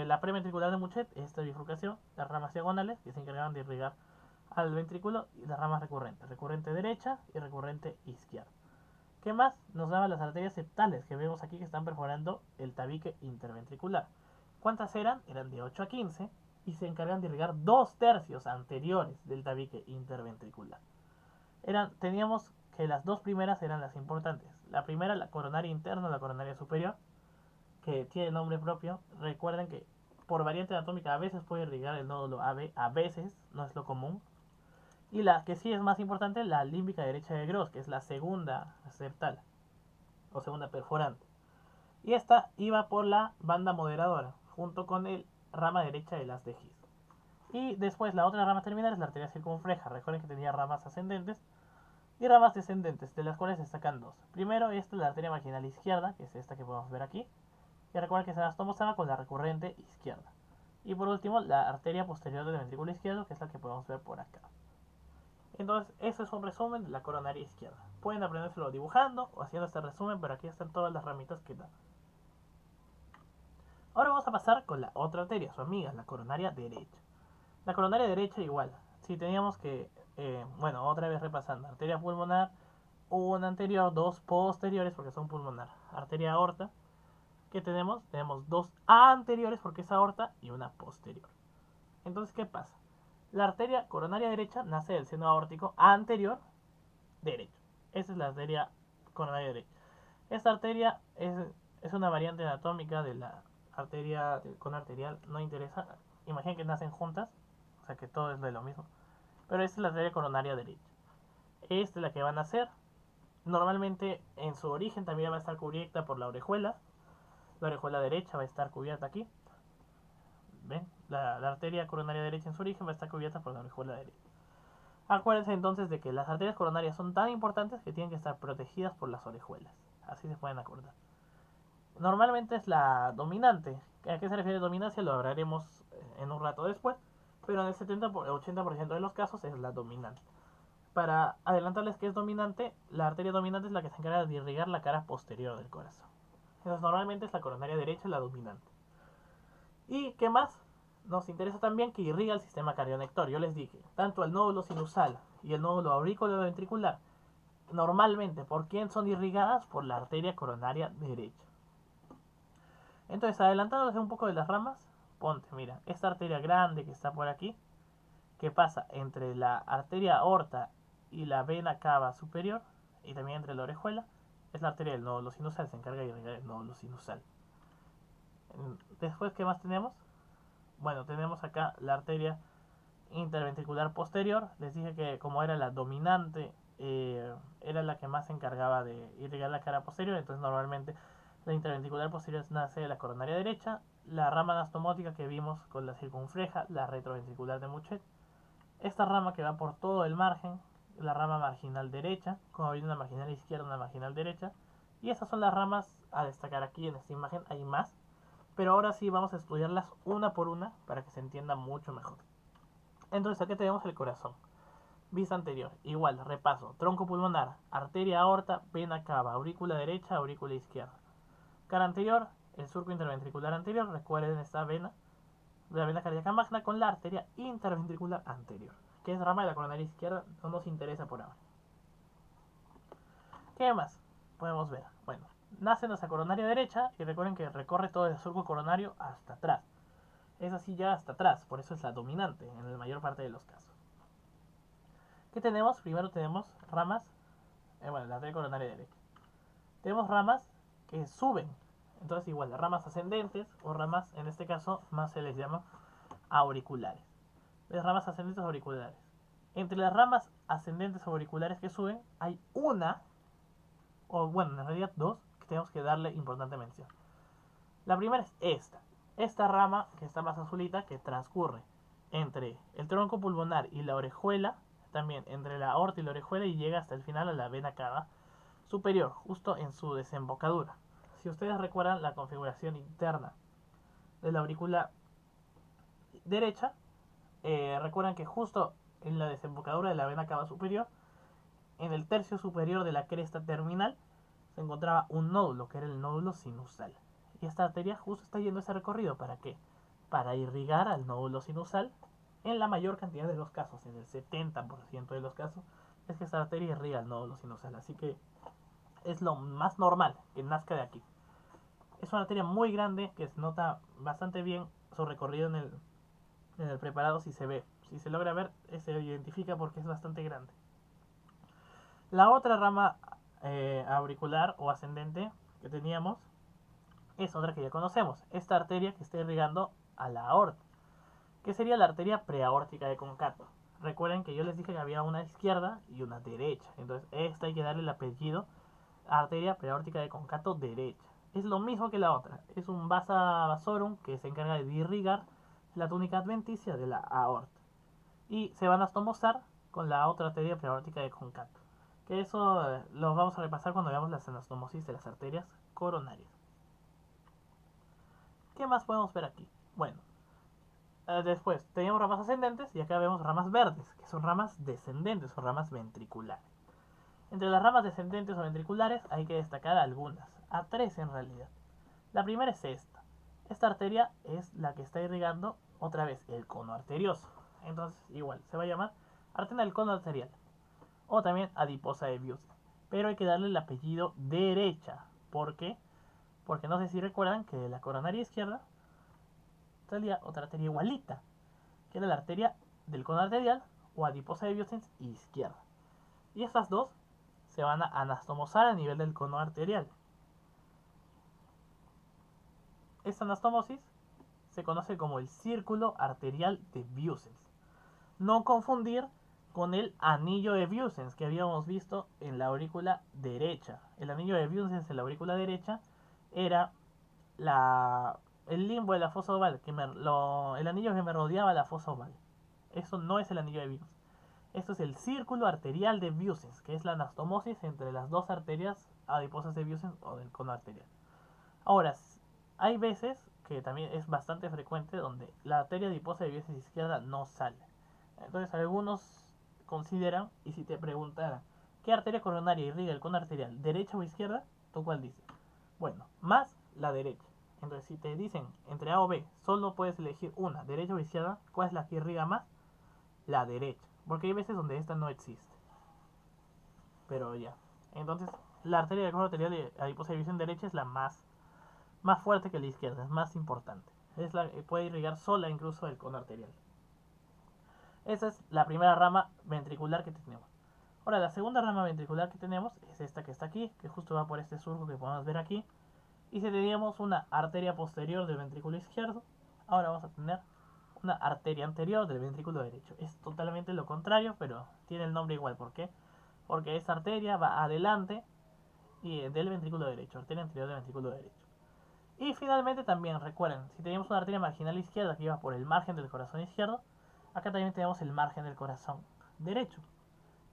La preventricular de Mouchet, esta bifurcación, las ramas diagonales que se encargaban de irrigar al ventrículo y las ramas recurrentes. Recurrente derecha y recurrente izquierda. ¿Qué más? Nos daban las arterias septales que vemos aquí que están perforando el tabique interventricular. ¿Cuántas eran? Eran de 8 a 15 y se encargan de irrigar 2/3 anteriores del tabique interventricular. Teníamos que las dos primeras eran las importantes. La primera, la coronaria interna, la coronaria superior, que tiene nombre propio. Recuerden que por variante anatómica a veces puede irrigar el nódulo AB, a veces, no es lo común. Y la que sí es más importante, la límbica derecha de Gross, que es la segunda septal, o segunda perforante. Y esta iba por la banda moderadora, junto con el rama derecha de las de His. Y después la otra rama terminal es la arteria circunfleja. Recuerden que tenía ramas ascendentes y ramas descendentes, de las cuales destacan dos. Primero, esta es la arteria marginal izquierda, que es esta que podemos ver aquí. Y recuerden que se anastomosaba con la recurrente izquierda. Y por último, la arteria posterior del ventrículo izquierdo, que es la que podemos ver por acá. Entonces, eso es un resumen de la coronaria izquierda. Pueden aprendérselo dibujando o haciendo este resumen, pero aquí están todas las ramitas que dan. Ahora vamos a pasar con la otra arteria, su amiga, la coronaria derecha. La coronaria derecha igual. Si teníamos que, bueno, otra vez repasando, arteria pulmonar, una anterior, dos posteriores porque son pulmonar, arteria aorta, que tenemos dos anteriores porque es aorta y una posterior. Entonces, ¿qué pasa? La arteria coronaria derecha nace del seno aórtico anterior derecho. Esa es la arteria coronaria derecha. Esta arteria es una variante anatómica de la arteria con arterial, no interesa. Imaginen que nacen juntas, o sea que todo es de lo mismo. Pero esta es la arteria coronaria derecha. Esta es la que van a hacer. Normalmente en su origen también va a estar cubierta por la orejuela. La orejuela derecha va a estar cubierta aquí. ¿Ven? La arteria coronaria derecha en su origen va a estar cubierta por la orejuela derecha. Acuérdense entonces de que las arterias coronarias son tan importantes que tienen que estar protegidas por las orejuelas. Así se pueden acordar. Normalmente es la dominante. ¿A qué se refiere dominancia? Lo hablaremos en un rato después. Pero en el 70-80% de los casos es la dominante. Para adelantarles que es dominante, la arteria dominante es la que se encarga de irrigar la cara posterior del corazón. Entonces normalmente es la coronaria derecha la dominante. ¿Y qué más? Nos interesa también que irriga el sistema cardionector. Yo les dije, tanto el nódulo sinusal y el nódulo auriculoventricular, normalmente, ¿por quién son irrigadas? Por la arteria coronaria derecha. Entonces, adelantándoles un poco de las ramas, ponte, mira, esta arteria grande que está por aquí, que pasa entre la arteria aorta y la vena cava superior, y también entre la orejuela, es la arteria del nódulo sinusal, se encarga de irrigar el nódulo sinusal. Después, ¿qué más tenemos? Bueno, tenemos acá la arteria interventricular posterior. Les dije que como era la dominante, era la que más se encargaba de irrigar la cara posterior. Entonces normalmente la interventricular posterior nace de la coronaria derecha. La rama anastomótica que vimos con la circunfleja, la retroventricular de Mouchet. Esta rama que va por todo el margen la rama marginal derecha, como viene una marginal izquierda, una marginal derecha. Y esas son las ramas a destacar aquí en esta imagen, hay más. Pero ahora sí vamos a estudiarlas una por una para que se entienda mucho mejor. Entonces aquí tenemos el corazón. Vista anterior, igual, repaso. Tronco pulmonar, arteria aorta, vena cava, aurícula derecha, aurícula izquierda. Cara anterior, el surco interventricular anterior, recuerden esta vena, la vena cardíaca magna con la arteria interventricular anterior, que es rama de la coronaria izquierda, no nos interesa por ahora. ¿Qué más podemos ver? Bueno, nace en nuestra coronaria derecha y recuerden que recorre todo el surco coronario hasta atrás. Es así ya hasta atrás, por eso es la dominante en la mayor parte de los casos. ¿Qué tenemos? Primero tenemos ramas, bueno, la arteria coronaria derecha. Tenemos ramas que suben, entonces igual, ramas ascendentes o ramas, en este caso, más se les llama auriculares. Las ramas ascendentes auriculares. Entre las ramas ascendentes auriculares que suben, hay una, o bueno, en realidad dos, que tenemos que darle importante mención. La primera es esta rama que está más azulita, que transcurre entre el tronco pulmonar y la orejuela, también entre la aorta y la orejuela, y llega hasta el final a la vena cava superior, justo en su desembocadura. Si ustedes recuerdan la configuración interna de la aurícula derecha, recuerdan que justo en la desembocadura de la vena cava superior, en el tercio superior de la cresta terminal, se encontraba un nódulo, que era el nódulo sinusal. Y esta arteria justo está yendo ese recorrido. ¿Para qué? Para irrigar al nódulo sinusal en la mayor cantidad de los casos, en el 70% de los casos, es que esta arteria irriga el nódulo sinusal. Así que es lo más normal que nazca de aquí. Es una arteria muy grande que se nota bastante bien su recorrido en el preparado. Si se ve, si se logra ver, se identifica porque es bastante grande. La otra rama auricular o ascendente que teníamos es otra que ya conocemos, esta arteria que está irrigando a la aorta, que sería la arteria preaórtica de Concato. Recuerden que yo les dije que había una izquierda y una derecha, entonces esta hay que darle el apellido arteria preaórtica de Concato derecha. Es lo mismo que la otra, es un vasa vasorum que se encarga de irrigar la túnica adventicia de la aorta y se van a anastomosar con la otra arteria preaórtica de Concato, que eso lo vamos a repasar cuando veamos las anastomosis de las arterias coronarias. ¿Qué más podemos ver aquí? Bueno, después teníamos ramas ascendentes y acá vemos ramas verdes, que son ramas descendentes o ramas ventriculares. Entre las ramas descendentes o ventriculares hay que destacar algunas, a tres en realidad. La primera es esta. Esta arteria es la que está irrigando otra vez el cono arterioso. Entonces igual, se va a llamar arteria del cono arterial o también adiposa de Biusen. Pero hay que darle el apellido derecha. ¿Por qué? Porque no sé si recuerdan que de la coronaria izquierda salía otra arteria igualita, que era la arteria del cono arterial o adiposa de Biusen izquierda. Y estas dos se van a anastomosar a nivel del cono arterial. Esta anastomosis se conoce como el círculo arterial de Biusen. No confundir con el anillo de Biusen que habíamos visto en la aurícula derecha. El anillo de Biusen en la aurícula derecha era el limbo de la fosa oval, el anillo que me rodeaba la fosa oval. Eso no es el anillo de Biusen. Esto es el círculo arterial de Biusen, que es la anastomosis entre las dos arterias adiposas de Biusen o del cono arterial. Ahora, hay veces que también es bastante frecuente donde la arteria adiposa de Biusen izquierda no sale. Entonces algunos consideran, y si te preguntaran ¿qué arteria coronaria irriga el cono arterial, derecha o izquierda? ¿Tú cuál dices? Bueno, más la derecha. Entonces si te dicen entre A o B, solo puedes elegir una, derecha o izquierda, ¿cuál es la que irriga más? La derecha, porque hay veces donde esta no existe. Pero ya, entonces la arteria del cono arterial de adiposa de Biusen derecha es la más fuerte que la izquierda, es más importante. Es la que puede irrigar sola incluso el cono arterial. Esa es la primera rama ventricular que tenemos. Ahora, la segunda rama ventricular que tenemos es esta que está aquí, que justo va por este surco que podemos ver aquí. Y si teníamos una arteria posterior del ventrículo izquierdo, ahora vamos a tener una arteria anterior del ventrículo derecho. Es totalmente lo contrario, pero tiene el nombre igual. ¿Por qué? Porque esta arteria va adelante y del ventrículo derecho, arteria anterior del ventrículo derecho. Y finalmente también recuerden, si teníamos una arteria marginal izquierda que iba por el margen del corazón izquierdo, acá también tenemos el margen del corazón derecho.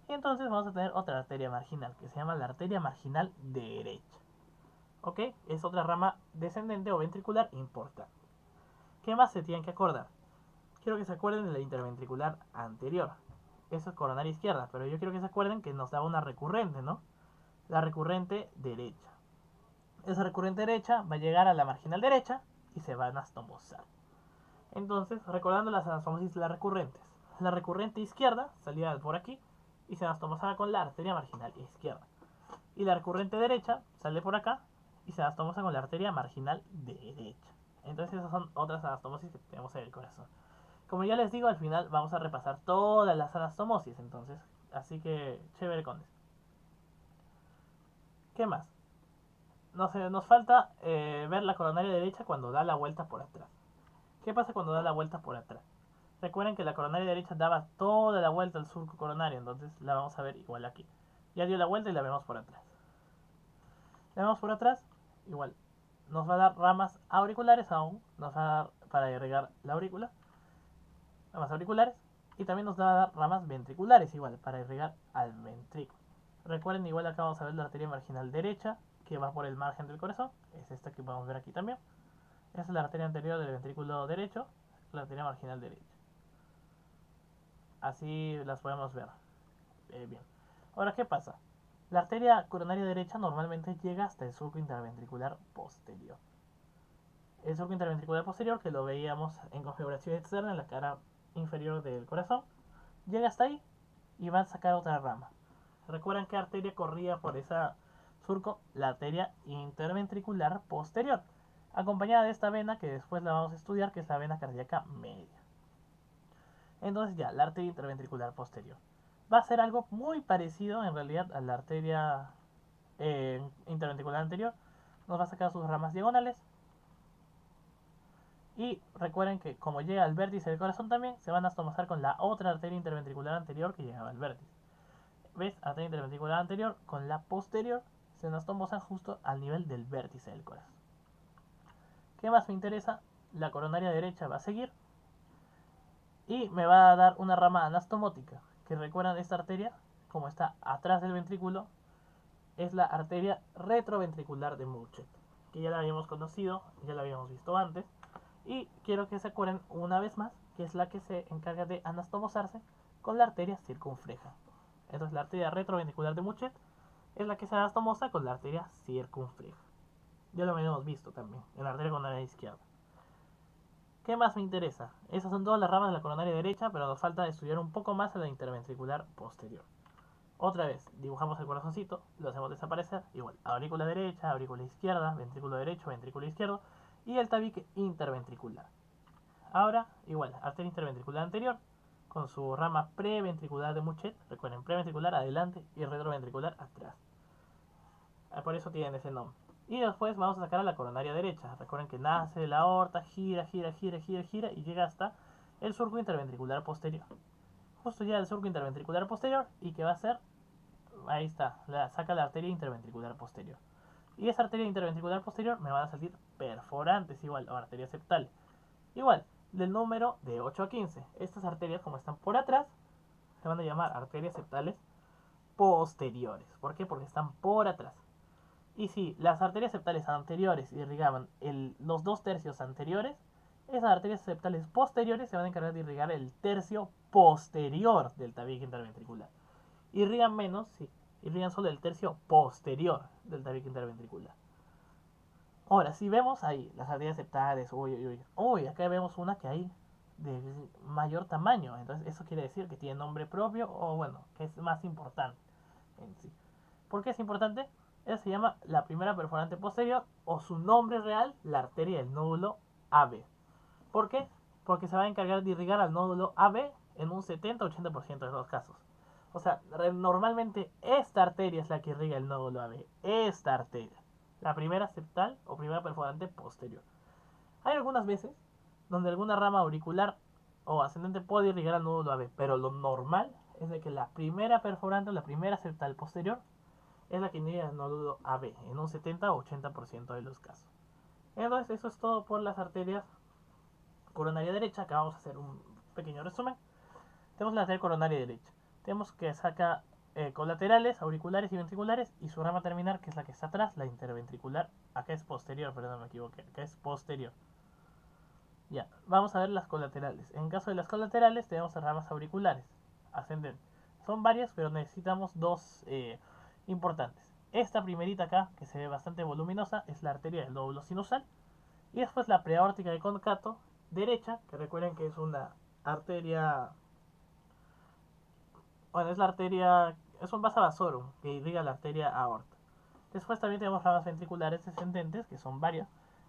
Y entonces vamos a tener otra arteria marginal, que se llama la arteria marginal derecha. ¿Ok? Es otra rama descendente o ventricular importante. ¿Qué más se tienen que acordar? Quiero que se acuerden de la interventricular anterior. Esa es coronaria izquierda, pero yo quiero que se acuerden que nos daba una recurrente, ¿no? La recurrente derecha. Esa recurrente derecha va a llegar a la marginal derecha y se va a anastomosar. Entonces, recordando las anastomosis de las recurrentes. La recurrente izquierda salía por aquí y se anastomosaba con la arteria marginal izquierda. Y la recurrente derecha sale por acá y se anastomosa con la arteria marginal derecha. Entonces esas son otras anastomosis que tenemos en el corazón. Como ya les digo, al final vamos a repasar todas las anastomosis, entonces, así que chévere con eso. ¿Qué más? Nos falta ver la coronaria derecha cuando da la vuelta por atrás. ¿Qué pasa cuando da la vuelta por atrás? Recuerden que la coronaria derecha daba toda la vuelta al surco coronario, entonces la vamos a ver igual aquí. Ya dio la vuelta y la vemos por atrás. La vemos por atrás, igual. Nos va a dar ramas auriculares aún, nos va a dar para irrigar la aurícula, ramas auriculares, y también nos va a dar ramas ventriculares igual, para irrigar al ventrículo. Recuerden, igual acá vamos a ver la arteria marginal derecha, que va por el margen del corazón, es esta que podemos ver aquí también. Esa es la arteria anterior del ventrículo derecho, la arteria marginal derecha. Así las podemos ver. Bien. Ahora, ¿qué pasa? La arteria coronaria derecha normalmente llega hasta el surco interventricular posterior. El surco interventricular posterior, que lo veíamos en configuración externa en la cara inferior del corazón, llega hasta ahí y va a sacar otra rama. ¿Recuerdan qué arteria corría por esa surco? La arteria interventricular posterior, acompañada de esta vena que después la vamos a estudiar, que es la vena cardíaca media. Entonces ya, la arteria interventricular posterior va a ser algo muy parecido en realidad a la arteria interventricular anterior. Nos va a sacar sus ramas diagonales. Y recuerden que como llega al vértice del corazón también, se van a anastomosar con la otra arteria interventricular anterior que llegaba al vértice. ¿Ves? Arteria interventricular anterior con la posterior se anastomosan justo al nivel del vértice del corazón. ¿Qué más me interesa? La coronaria derecha va a seguir y me va a dar una rama anastomótica, que recuerdan esta arteria, como está atrás del ventrículo, es la arteria retroventricular de Murchett, que ya la habíamos conocido, ya la habíamos visto antes, y quiero que se acuerden una vez más que es la que se encarga de anastomosarse con la arteria circunfleja. Entonces la arteria retroventricular de Murchett es la que se anastomosa con la arteria circunfleja. Ya lo habíamos visto también en la arteria coronaria izquierda. ¿Qué más me interesa? Esas son todas las ramas de la coronaria derecha, pero nos falta estudiar un poco más a la interventricular posterior. Otra vez, dibujamos el corazoncito, lo hacemos desaparecer, igual, aurícula derecha, aurícula izquierda, ventrículo derecho, ventrículo izquierdo, y el tabique interventricular. Ahora, igual, arteria interventricular anterior, con su rama preventricular de Murchett, recuerden, preventricular adelante y retroventricular atrás. Por eso tienen ese nombre. Y después vamos a sacar a la coronaria derecha. Recuerden que nace de la aorta, gira y llega hasta el surco interventricular posterior. Justo ya el surco interventricular posterior, y que va a ser, ahí está, saca la arteria interventricular posterior. Y esa arteria interventricular posterior me van a salir perforantes igual, o arterias septales. Igual, del número de 8 a 15. Estas arterias, como están por atrás, se van a llamar arterias septales posteriores. ¿Por qué? Porque están por atrás. Y si las arterias septales anteriores irrigaban los 2/3 anteriores, esas arterias septales posteriores se van a encargar de irrigar el tercio posterior del tabique interventricular. Irrigan menos, sí, irrigan solo el tercio posterior del tabique interventricular. Ahora, si vemos ahí las arterias septales, uy, acá vemos una que hay de mayor tamaño, entonces eso quiere decir que tiene nombre propio o bueno, que es más importante en sí. ¿Por qué es importante? Ella se llama la primera perforante posterior o su nombre real, la arteria del nódulo AB. ¿Por qué? Porque se va a encargar de irrigar al nódulo AB en un 70-80% de los casos. O sea, normalmente esta arteria es la que irriga el nódulo AB. Esta arteria. La primera septal o primera perforante posterior. Hay algunas veces donde alguna rama auricular o ascendente puede irrigar al nódulo AB, pero lo normal es de que la primera perforante o la primera septal posterior es la que irriga el nódulo AB en un 70 o 80% de los casos. Entonces eso es todo por las arterias coronaria derecha. Acá vamos a hacer un pequeño resumen. Tenemos la arteria coronaria derecha. Tenemos que saca colaterales, auriculares y ventriculares, y su rama terminal, que es la que está atrás, la interventricular. Acá es posterior, perdón, me equivoqué. Acá es posterior. Ya, vamos a ver las colaterales. En caso de las colaterales tenemos ramas auriculares ascendentes. Son varias, pero necesitamos dos importantes. Esta primerita acá, que se ve bastante voluminosa, es la arteria del lóbulo sinusal. Y después la preaórtica de concato derecha, que recuerden que es una arteria... Bueno, es la arteria... Es un vasa vasorum que irriga la arteria aorta. Después también tenemos ramas ventriculares descendentes, que son varias,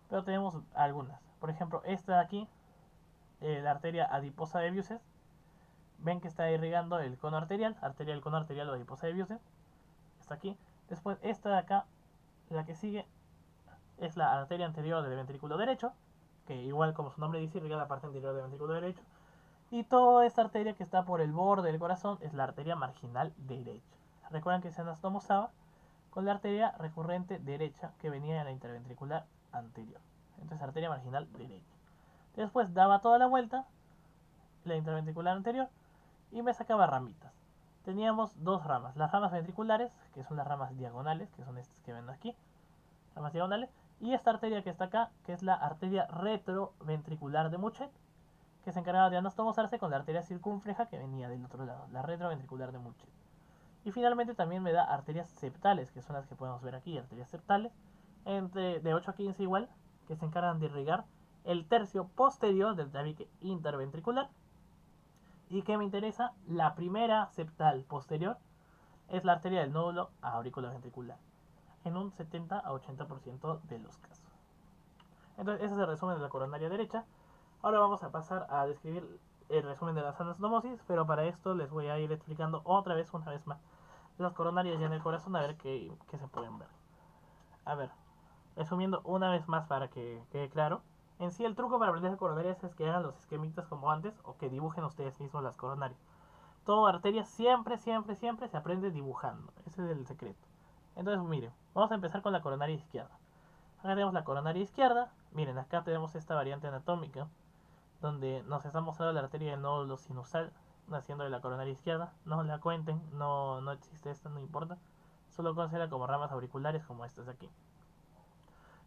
pero tenemos algunas. Por ejemplo, esta de aquí, la arteria adiposa de Buses. Ven que está irrigando el cono arterial, arteria del cono arterial o adiposa de Buses. Está aquí. Después esta de acá, la que sigue, es la arteria anterior del ventrículo derecho, que igual como su nombre dice, irriga la parte anterior del ventrículo derecho. Y toda esta arteria que está por el borde del corazón es la arteria marginal derecha. Recuerden que se anastomosaba con la arteria recurrente derecha que venía de la interventricular anterior. Entonces arteria marginal derecha. Después daba toda la vuelta, la interventricular anterior, y me sacaba ramitas. Teníamos dos ramas, las ramas ventriculares, que son las ramas diagonales, que son estas que ven aquí, ramas diagonales, y esta arteria que está acá, que es la arteria retroventricular de Muchet, que se encargaba de anastomosarse con la arteria circunfleja que venía del otro lado, la retroventricular de Muchet. Y finalmente también me da arterias septales, que son las que podemos ver aquí, arterias septales, de 8 a 15 igual, que se encargan de irrigar el tercio posterior del tabique interventricular. Y que me interesa, la primera septal posterior es la arteria del nódulo auriculoventricular, en un 70 a 80% de los casos. Entonces, ese es el resumen de la coronaria derecha. Ahora vamos a pasar a describir el resumen de las anastomosis, pero para esto les voy a ir explicando otra vez, una vez más, las coronarias ya en el corazón, a ver qué se pueden ver. A ver, resumiendo una vez más para que quede claro. En sí, el truco para aprender coronarias es que hagan los esquemitas como antes o que dibujen ustedes mismos las coronarias. Toda arteria siempre se aprende dibujando. Ese es el secreto. Entonces, miren, vamos a empezar con la coronaria izquierda. Acá tenemos la coronaria izquierda. Miren, acá tenemos esta variante anatómica donde nos está mostrando la arteria del nódulo sinusal naciendo de la coronaria izquierda. No la cuenten, no existe esta, no importa. Solo considera como ramas auriculares como estas de aquí.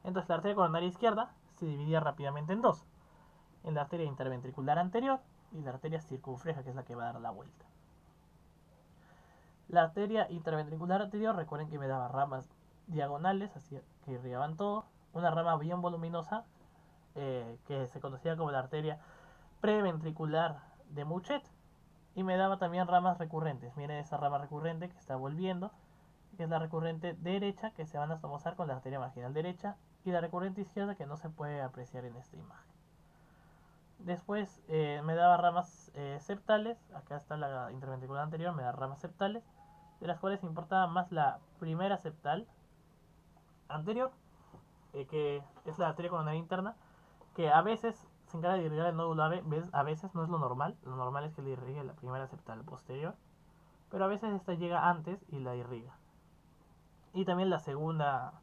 Entonces la arteria coronaria izquierda se dividía rápidamente en dos. En la arteria interventricular anterior y la arteria circunfleja, que es la que va a dar la vuelta. La arteria interventricular anterior, recuerden que me daba ramas diagonales, así que irrigaban todo. Una rama bien voluminosa, que se conocía como la arteria preventricular de Muchet. Y me daba también ramas recurrentes. Miren esa rama recurrente que está volviendo, que es la recurrente derecha, que se van a anastomosar con la arteria marginal derecha. Y la recurrente izquierda, que no se puede apreciar en esta imagen. Después me daba ramas septales. Acá está la interventricular anterior, me da ramas septales, de las cuales importaba más la primera septal anterior, que es la arteria coronaria interna, que a veces se encarga de irrigar el nódulo AB, a veces no es lo normal es que le irrigue la primera septal posterior, pero a veces esta llega antes y la irriga. Y también la segunda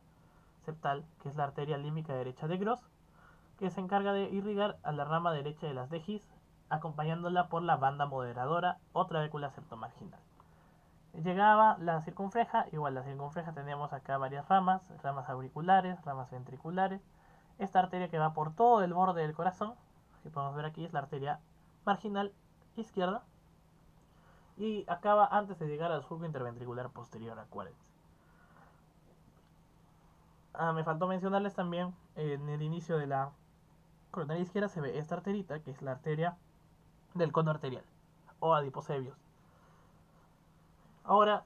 septal, que es la arteria límbica derecha de Gross, que se encarga de irrigar a la rama derecha de las de His, acompañándola por la banda moderadora o trabécula septomarginal. Llegaba la circunfleja, igual la circunfleja teníamos acá varias ramas, ramas auriculares, ramas ventriculares. Esta arteria que va por todo el borde del corazón, que podemos ver aquí, es la arteria marginal izquierda. Y acaba antes de llegar al surco interventricular posterior, acuérdense. Me faltó mencionarles también, en el inicio de la coronaria izquierda se ve esta arterita, que es la arteria del cono arterial, o adiposa de Bios. Ahora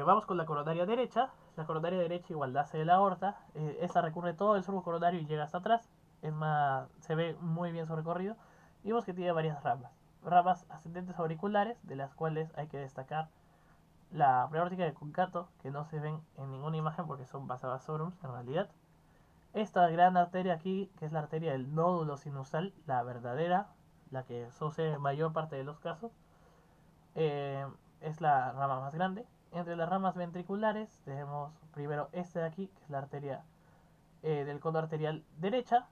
vamos con la coronaria derecha. La coronaria derecha igual hace de la aorta. Esta recorre todo el surco coronario y llega hasta atrás. Es más, se ve muy bien su recorrido. Y vemos que tiene varias ramas. Ramas ascendentes auriculares, de las cuales hay que destacar la preaórtica de Concato, que no se ven en ninguna imagen porque son basavasorums en realidad. Esta gran arteria aquí, que es la arteria del nódulo sinusal, la verdadera, la que sucede en mayor parte de los casos, es la rama más grande. Entre las ramas ventriculares tenemos primero esta de aquí, que es la arteria del cono arterial derecha,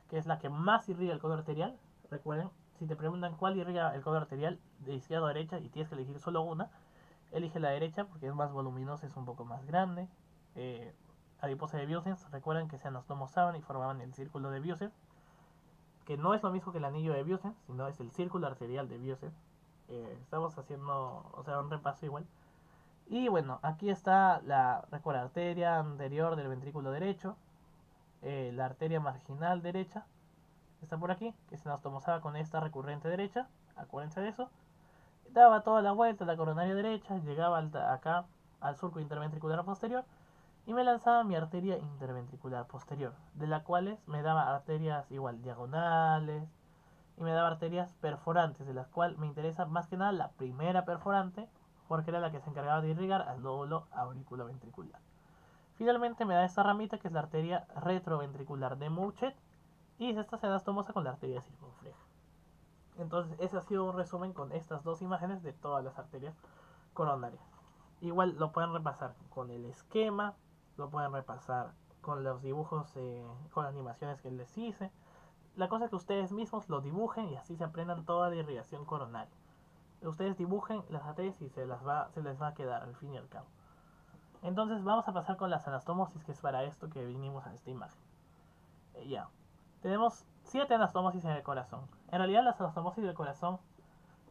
que es la que más irriga el cono arterial. Recuerden, si te preguntan cuál irriga el cono arterial de izquierda a derecha y tienes que elegir solo una, elige la derecha porque es más voluminosa, es un poco más grande. Adiposa de Biosens, recuerden que se anastomosaban y formaban el círculo de Biosens, que no es lo mismo que el anillo de Biosens, sino es el círculo arterial de Biosens. Estamos haciendo, o sea, un repaso igual. Y bueno, aquí está la, recuerda, arteria anterior del ventrículo derecho, la arteria marginal derecha, está por aquí, que se anastomosaba con esta recurrente derecha, acuérdense de eso. Daba toda la vuelta a la coronaria derecha, llegaba acá al surco interventricular posterior y me lanzaba mi arteria interventricular posterior, de la cuales me daba arterias igual diagonales y me daba arterias perforantes, de las cuales me interesa más que nada la primera perforante, porque era la que se encargaba de irrigar al lóbulo auriculoventricular. Finalmente me da esta ramita que es la arteria retroventricular de Mouchet y esta se anastomosa con la arteria circunfleja. Entonces ese ha sido un resumen con estas dos imágenes de todas las arterias coronarias. Igual lo pueden repasar con el esquema, lo pueden repasar con los dibujos, con animaciones que les hice. La cosa es que ustedes mismos lo dibujen y así se aprendan toda la irrigación coronaria. Ustedes dibujen las arterias y se les va a quedar al fin y al cabo. Entonces vamos a pasar con las anastomosis, que es para esto que vinimos a esta imagen. Ya. Tenemos 7 anastomosis en el corazón. En realidad las anastomosis del corazón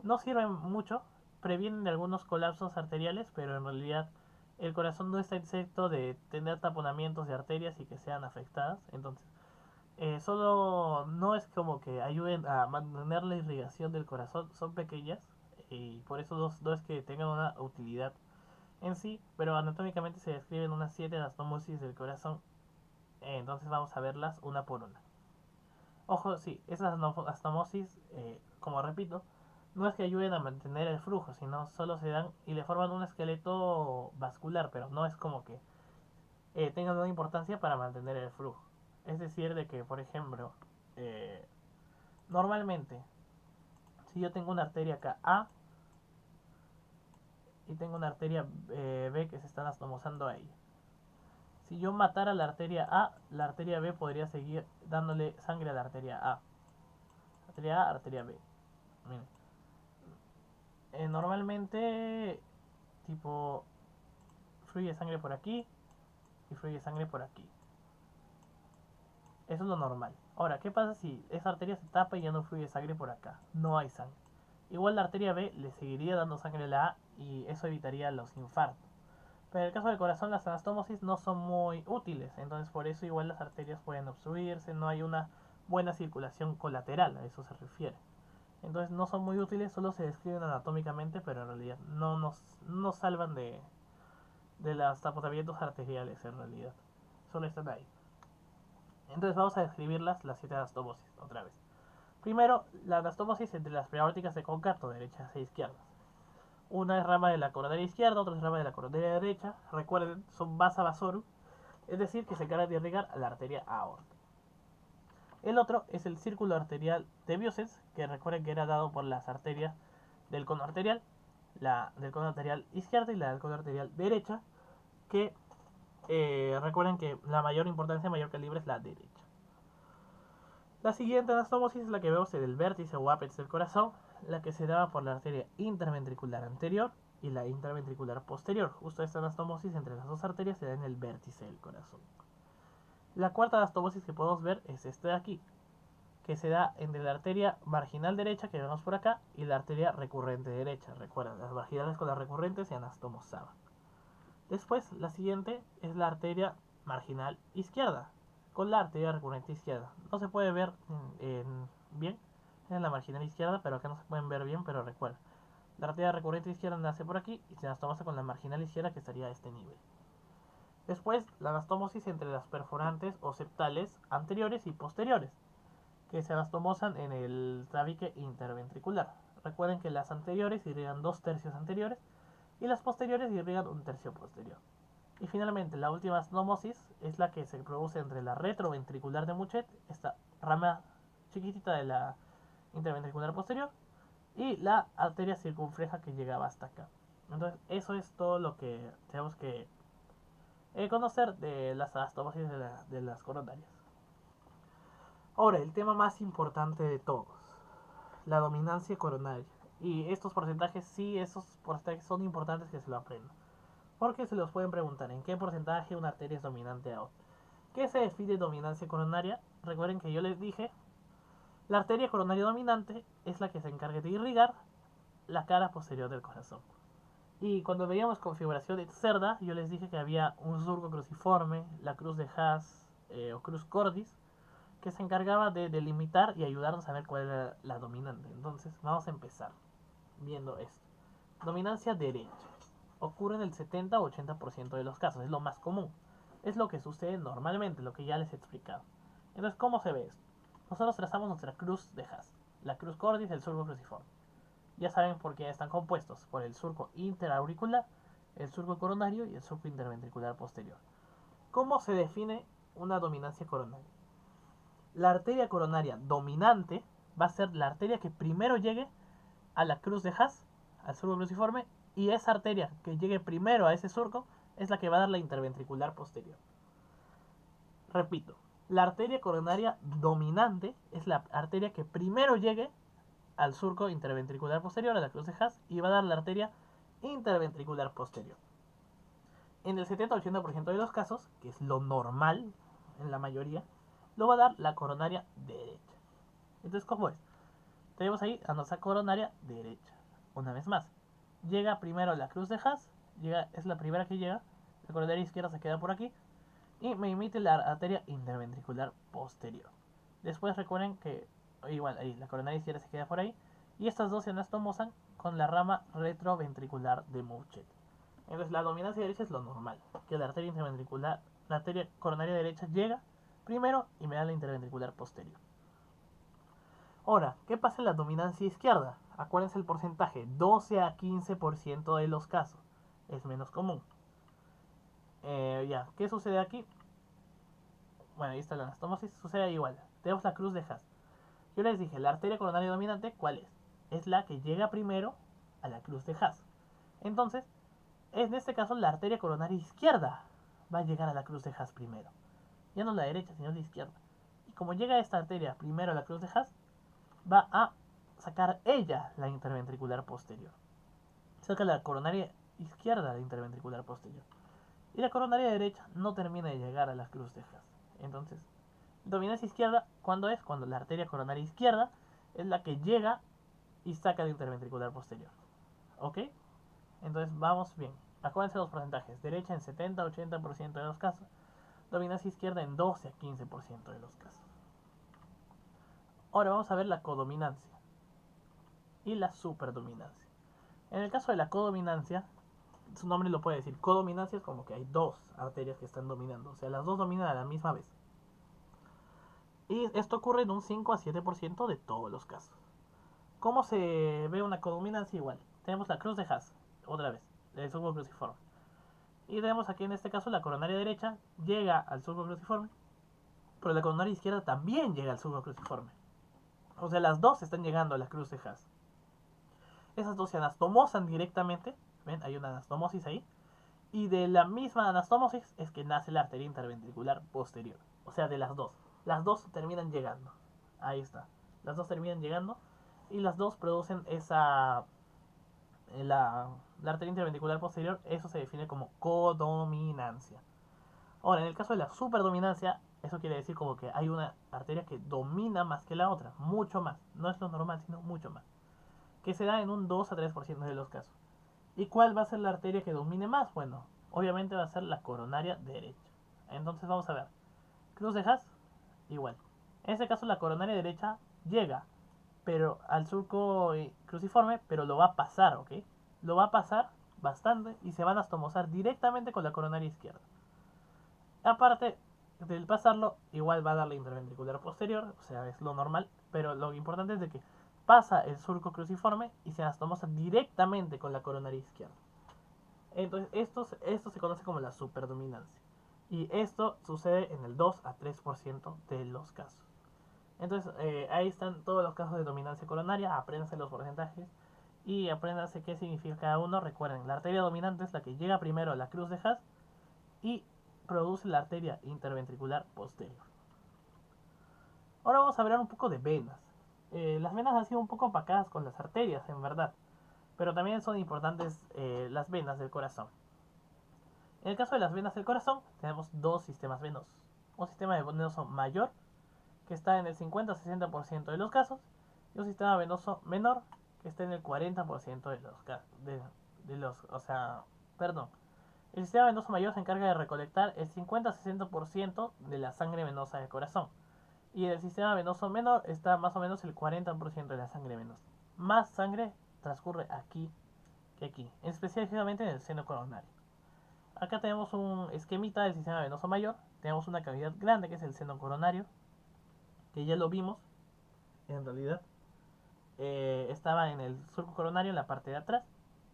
no sirven mucho, previenen de algunos colapsos arteriales, pero en realidad el corazón no está exento de tener taponamientos de arterias y que sean afectadas. Entonces, solo no es como que ayuden a mantener la irrigación del corazón, son pequeñas y por eso no es que tengan una utilidad en sí, pero anatómicamente se describen unas 7 anastomosis del corazón. Entonces vamos a verlas una por una. Ojo, sí, esas anastomosis, como repito, no es que ayuden a mantener el flujo, sino solo se dan y le forman un esqueleto vascular, pero no es como que tengan una importancia para mantener el flujo. Es decir, de que, por ejemplo, eh, normalmente, si yo tengo una arteria acá A y tengo una arteria B que se están anastomosando a ella. Si yo matara la arteria A, la arteria B podría seguir dándole sangre a la arteria A. Arteria A, arteria B. Miren. Normalmente, tipo, fluye sangre por aquí y fluye sangre por aquí. Eso es lo normal. Ahora, ¿qué pasa si esa arteria se tapa y ya no fluye sangre por acá? No hay sangre. Igual la arteria B le seguiría dando sangre a la A y eso evitaría los infartos. Pero en el caso del corazón las anastomosis no son muy útiles, entonces por eso igual las arterias pueden obstruirse, no hay una buena circulación colateral, a eso se refiere. Entonces no son muy útiles, solo se describen anatómicamente, pero en realidad no nos salvan de los tapotamientos arteriales en realidad. Solo están ahí. Entonces vamos a describirlas, las 7 anastomosis, otra vez. Primero, la anastomosis entre las preaórticas de concato, derechas e izquierdas. Una es rama de la coronaria izquierda, otra es rama de la coronaria derecha. Recuerden, son vasa vasorum, es decir, que se encarga de irrigar a la arteria aorta. El otro es el círculo arterial de Biosens, que recuerden que era dado por las arterias del cono arterial, la del cono arterial izquierda y la del cono arterial derecha, que recuerden que la mayor importancia, mayor calibre es la derecha. La siguiente anastomosis es la que vemos en el vértice o ápice del corazón, la que se daba por la arteria interventricular anterior y la interventricular posterior. Justo esta anastomosis entre las dos arterias se da en el vértice del corazón. La cuarta anastomosis que podemos ver es esta de aquí, que se da entre la arteria marginal derecha que vemos por acá y la arteria recurrente derecha. Recuerden, las marginales con las recurrentes se anastomosaban. Después, la siguiente es la arteria marginal izquierda, con la arteria recurrente izquierda. No se puede ver bien en la marginal izquierda, pero acá no se pueden ver bien, pero recuerda. La arteria recurrente izquierda nace por aquí y se anastomosa con la marginal izquierda que estaría a este nivel. Después, la anastomosis entre las perforantes o septales anteriores y posteriores, que se anastomosan en el tabique interventricular. Recuerden que las anteriores irrigan 2/3 anteriores y las posteriores irrigan 1/3 posterior. Y finalmente, la última anastomosis es la que se produce entre la retroventricular de Mouchet, esta rama chiquitita de la interventricular posterior, y la arteria circunfleja que llegaba hasta acá. Entonces, eso es todo lo que tenemos que conocer de las anastomosis de las coronarias. Ahora, el tema más importante de todos, la dominancia coronaria. Y estos porcentajes, sí, esos porcentajes son importantes que se lo aprendan. Porque se los pueden preguntar en qué porcentaje una arteria es dominante a otra. ¿Qué se define dominancia coronaria? Recuerden que yo les dije, la arteria coronaria dominante es la que se encarga de irrigar la cara posterior del corazón. Y cuando veíamos configuración de cerda, yo les dije que había un surco cruciforme, la cruz de Haas o cruz cordis, que se encargaba de delimitar y ayudarnos a ver cuál era la dominante. Entonces, vamos a empezar viendo esto. Dominancia derecha. Ocurre en el 70 o 80% de los casos, es lo más común. Es lo que sucede normalmente, lo que ya les he explicado. Entonces, ¿cómo se ve esto? Nosotros trazamos nuestra cruz de Haas, la cruz cordis, el surco cruciforme. Ya saben por qué están compuestos, por el surco interauricular, el surco coronario y el surco interventricular posterior. ¿Cómo se define una dominancia coronaria? La arteria coronaria dominante va a ser la arteria que primero llegue a la cruz de Haas, al surco cruciforme, y esa arteria que llegue primero a ese surco es la que va a dar la interventricular posterior. Repito, la arteria coronaria dominante es la arteria que primero llegue al surco interventricular posterior, a la cruz de Haas, y va a dar la arteria interventricular posterior. En el 70-80% de los casos, que es lo normal en la mayoría, lo va a dar la coronaria derecha. Entonces, ¿cómo es? Tenemos ahí a nuestra coronaria derecha. Una vez más, llega primero la cruz de Haas, es la primera que llega, la coronaria izquierda se queda por aquí, y me emite la arteria interventricular posterior. Después recuerden que igual ahí la coronaria izquierda se queda por ahí, y estas dos se anastomosan con la rama retroventricular de Mouchet. Entonces la dominancia derecha es lo normal, que la arteria interventricular, la arteria coronaria derecha llega primero y me da la interventricular posterior. Ahora, ¿qué pasa en la dominancia izquierda? Acuérdense el porcentaje, 12 a 15% de los casos. Es menos común. ¿Qué sucede aquí? Bueno, ahí está la anastomosis, sucede igual. Tenemos la cruz de Haas. Yo les dije, la arteria coronaria dominante, ¿cuál es? Es la que llega primero a la cruz de Haas. Entonces, en este caso, la arteria coronaria izquierda va a llegar a la cruz de Haas primero. Ya no la derecha, sino la izquierda. Y como llega esta arteria primero a la cruz de Haas, va a sacar ella la interventricular posterior. Saca la coronaria izquierda la interventricular posterior. Y la coronaria derecha no termina de llegar a la cruz de Haas. Entonces, dominancia izquierda, ¿cuándo es? Cuando la arteria coronaria izquierda es la que llega y saca la interventricular posterior. ¿Ok? Entonces, vamos bien. Acuérdense los porcentajes. Derecha en 70-80% de los casos. Dominancia izquierda en 12 a 15% de los casos. Ahora vamos a ver la codominancia y la superdominancia. En el caso de la codominancia, su nombre lo puede decir. Codominancia es como que hay dos arterias que están dominando. O sea, las dos dominan a la misma vez. Y esto ocurre en un 5 a 7% de todos los casos. ¿Cómo se ve una codominancia? Igual. Tenemos la cruz de Haas, otra vez, el surco cruciforme. Y tenemos aquí en este caso la coronaria derecha llega al surco cruciforme, pero la coronaria izquierda también llega al surco cruciforme. O sea, las dos están llegando a la cruz de Haas. Esas dos se anastomosan directamente. ¿Ven? Hay una anastomosis ahí. Y de la misma anastomosis es que nace la arteria interventricular posterior. O sea, de las dos. Las dos terminan llegando. Ahí está. Las dos terminan llegando. Y las dos producen esa... La arteria interventricular posterior, eso se define como codominancia. Ahora, en el caso de la superdominancia, eso quiere decir como que hay una arteria que domina más que la otra. Mucho más. No es lo normal, sino mucho más. Que se da en un 2 a 3% de los casos. ¿Y cuál va a ser la arteria que domine más? Bueno, obviamente va a ser la coronaria derecha. Entonces vamos a ver. Cruz de Haas, igual. En este caso la coronaria derecha llega pero al surco cruciforme, pero lo va a pasar, ¿ok? Lo va a pasar bastante y se van a astomosar directamente con la coronaria izquierda. Aparte del pasarlo, igual va a dar la interventricular posterior, o sea, es lo normal, pero lo importante es de que pasa el surco cruciforme y se anastomosa directamente con la coronaria izquierda. Entonces, esto se conoce como la superdominancia. Y esto sucede en el 2 a 3% de los casos. Entonces, ahí están todos los casos de dominancia coronaria. Apréndanse los porcentajes y apréndanse qué significa cada uno. Recuerden, la arteria dominante es la que llega primero a la cruz de Haas y produce la arteria interventricular posterior. Ahora vamos a hablar un poco de venas. las venas han sido un poco opacadas con las arterias, en verdad. Pero también son importantes las venas del corazón. En el caso de las venas del corazón, tenemos dos sistemas venosos. Un sistema venoso mayor, que está en el 50-60% de los casos, y un sistema venoso menor, que está en el 40% de los casos. O sea, perdón. El sistema venoso mayor se encarga de recolectar el 50-60% de la sangre venosa del corazón. Y en el sistema venoso menor está más o menos el 40% de la sangre venosa. Más sangre transcurre aquí que aquí, específicamente en el seno coronario. Acá tenemos un esquemita del sistema venoso mayor. Tenemos una cavidad grande que es el seno coronario, que ya lo vimos en realidad. Estaba en el surco coronario en la parte de atrás.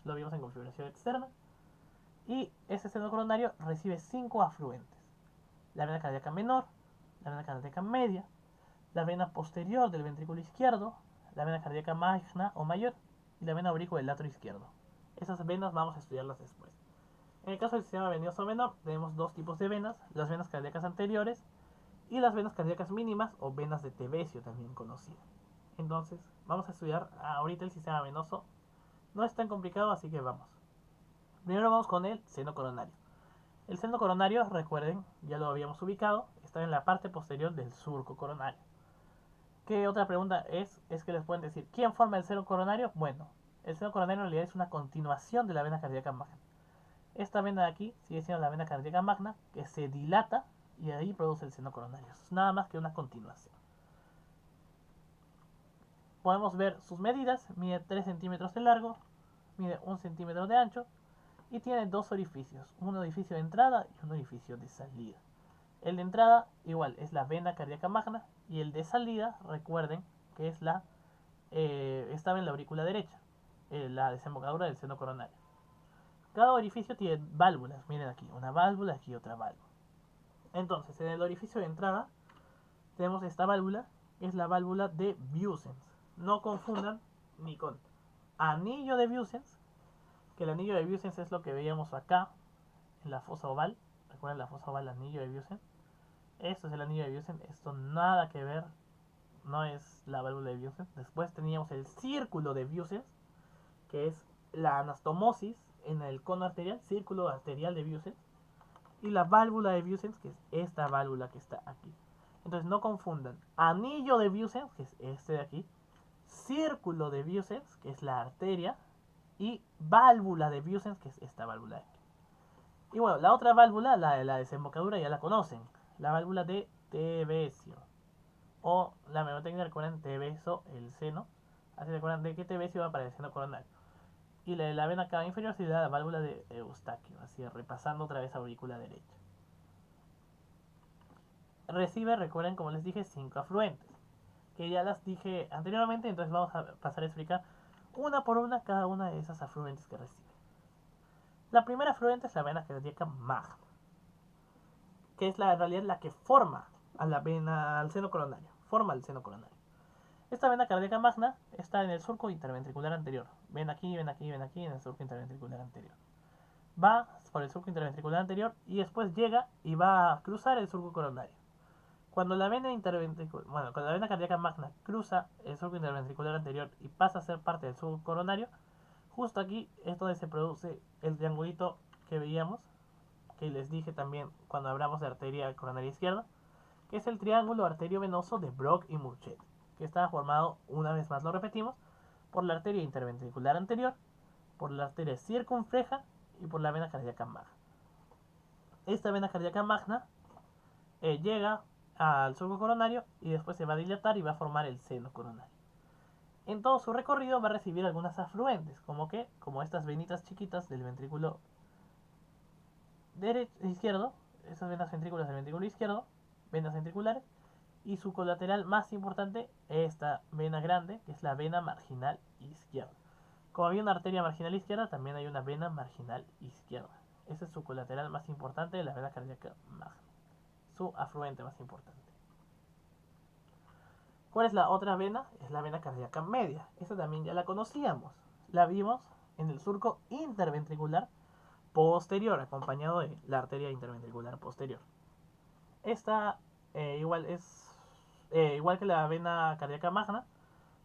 Lo vimos en configuración externa. Y ese seno coronario recibe 5 afluentes: la vena cardíaca menor, la vena cardíaca media, la vena posterior del ventrículo izquierdo, la vena cardíaca magna o mayor y la vena auricular del latro izquierdo. Esas venas vamos a estudiarlas después. En el caso del sistema venoso menor, tenemos dos tipos de venas: las venas cardíacas anteriores y las venas cardíacas mínimas o venas de Tevesio, también conocidas. Entonces, vamos a estudiar ahorita el sistema venoso. No es tan complicado, así que vamos. Primero vamos con el seno coronario. El seno coronario, recuerden, ya lo habíamos ubicado, está en la parte posterior del surco coronario. ¿Qué otra pregunta es que les pueden decir? ¿Quién forma el seno coronario? Bueno, el seno coronario en realidad es una continuación de la vena cardíaca magna. Esta vena de aquí sigue siendo la vena cardíaca magna, que se dilata y de ahí produce el seno coronario. Es nada más que una continuación. Podemos ver sus medidas: mide 3 centímetros de largo, mide 1 centímetro de ancho y tiene dos orificios: un orificio de entrada y un orificio de salida. El de entrada igual es la vena cardíaca magna, y el de salida, recuerden que es estaba en la aurícula derecha, la desembocadura del seno coronario. Cada orificio tiene válvulas. Miren aquí, una válvula, aquí otra válvula. Entonces, en el orificio de entrada tenemos esta válvula, que es la válvula de Vieussens. No confundan ni con anillo de Vieussens, que el anillo de Vieussens es lo que veíamos acá en la fosa oval. ¿Recuerdan la fosa oval, anillo de Vieussens? Esto es el anillo de Vieussens. Esto nada que ver, no es la válvula de Vieussens. Después teníamos el círculo de Vieussens, que es la anastomosis en el cono arterial, círculo arterial de Vieussens, y la válvula de Vieussens, que es esta válvula que está aquí. Entonces no confundan anillo de Vieussens, que es este de aquí, círculo de Vieussens, que es la arteria, y válvula de Vieussens, que es esta válvula de aquí. Y bueno, la otra válvula, la de la desembocadura, ya la conocen, la válvula de Tevesio, o la mnemotécnica, recuerden, Teveso, el seno, así recuerdan de que Tevesio va para el seno coronario. Y la de la vena cava inferior sería la válvula de Eustaquio, así repasando otra vez aurícula derecha. Recibe, recuerden, como les dije, 5 afluentes, que ya las dije anteriormente. Entonces vamos a pasar a explicar una por una cada una de esas afluentes que recibe. La primera afluente es la vena cardíaca magna, que es en realidad la que forma al seno coronario, forma el seno coronario. Esta vena cardíaca magna está en el surco interventricular anterior. Ven aquí, ven aquí, ven aquí, en el surco interventricular anterior. Va por el surco interventricular anterior y después llega y va a cruzar el surco coronario. Cuando la vena cardíaca magna cruza el surco interventricular anterior y pasa a ser parte del surco coronario, justo aquí es donde se produce el triangulito que veíamos, que les dije también cuando hablamos de arteria coronaria izquierda, que es el triángulo arteriovenoso de Brock y Murchett, que está formado, una vez más lo repetimos, por la arteria interventricular anterior, por la arteria circunfleja y por la vena cardíaca magna. Esta vena cardíaca magna llega al surco coronario y después se va a dilatar y va a formar el seno coronario. En todo su recorrido va a recibir algunas afluentes, como estas venitas chiquitas del ventrículo izquierdo, esas venas ventrículas del ventrículo izquierdo, venas ventriculares, y su colateral más importante, esta vena grande, que es la vena marginal izquierda. Como había una arteria marginal izquierda, también hay una vena marginal izquierda. Ese es su colateral más importante de la vena cardíaca magna, su afluente más importante. ¿Cuál es la otra vena? Es la vena cardíaca media. Esta también ya la conocíamos. La vimos en el surco interventricular posterior, acompañado de la arteria interventricular posterior. Esta igual que la vena cardíaca magna,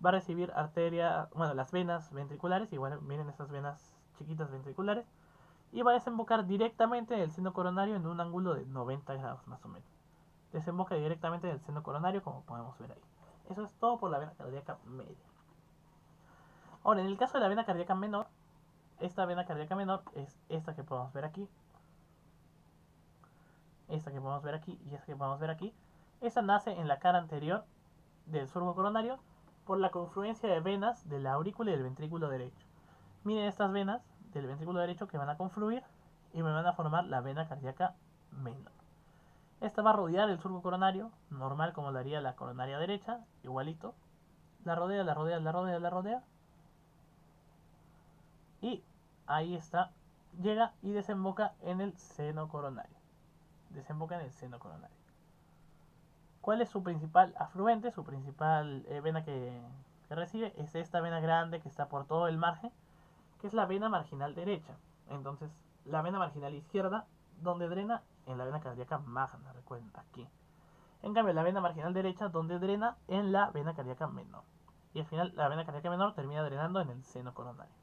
va a recibir arteria, bueno, las venas ventriculares, igual miren estas venas chiquitas ventriculares, y va a desembocar directamente en el seno coronario en un ángulo de 90 grados más o menos. Desemboca directamente en el seno coronario, como podemos ver ahí. Eso es todo por la vena cardíaca media. Ahora, en el caso de la vena cardíaca menor, esta vena cardíaca menor es esta que podemos ver aquí, esta que podemos ver aquí y esta que podemos ver aquí. Esta nace en la cara anterior del surco coronario por la confluencia de venas de la aurícula y del ventrículo derecho. Miren estas venas del ventrículo derecho que van a confluir y me van a formar la vena cardíaca menor. Esta va a rodear el surco coronario, normal como lo haría la coronaria derecha, igualito. La rodea, la rodea, la rodea, la rodea. Y ahí está, llega y desemboca en el seno coronario. Desemboca en el seno coronario. ¿Cuál es su principal afluente? Su principal vena que recibe es esta vena grande que está por todo el margen, que es la vena marginal derecha. Entonces, la vena marginal izquierda, donde drena en la vena cardíaca magna, recuerden, aquí. En cambio, la vena marginal derecha, donde drena en la vena cardíaca menor. Y al final, la vena cardíaca menor termina drenando en el seno coronario.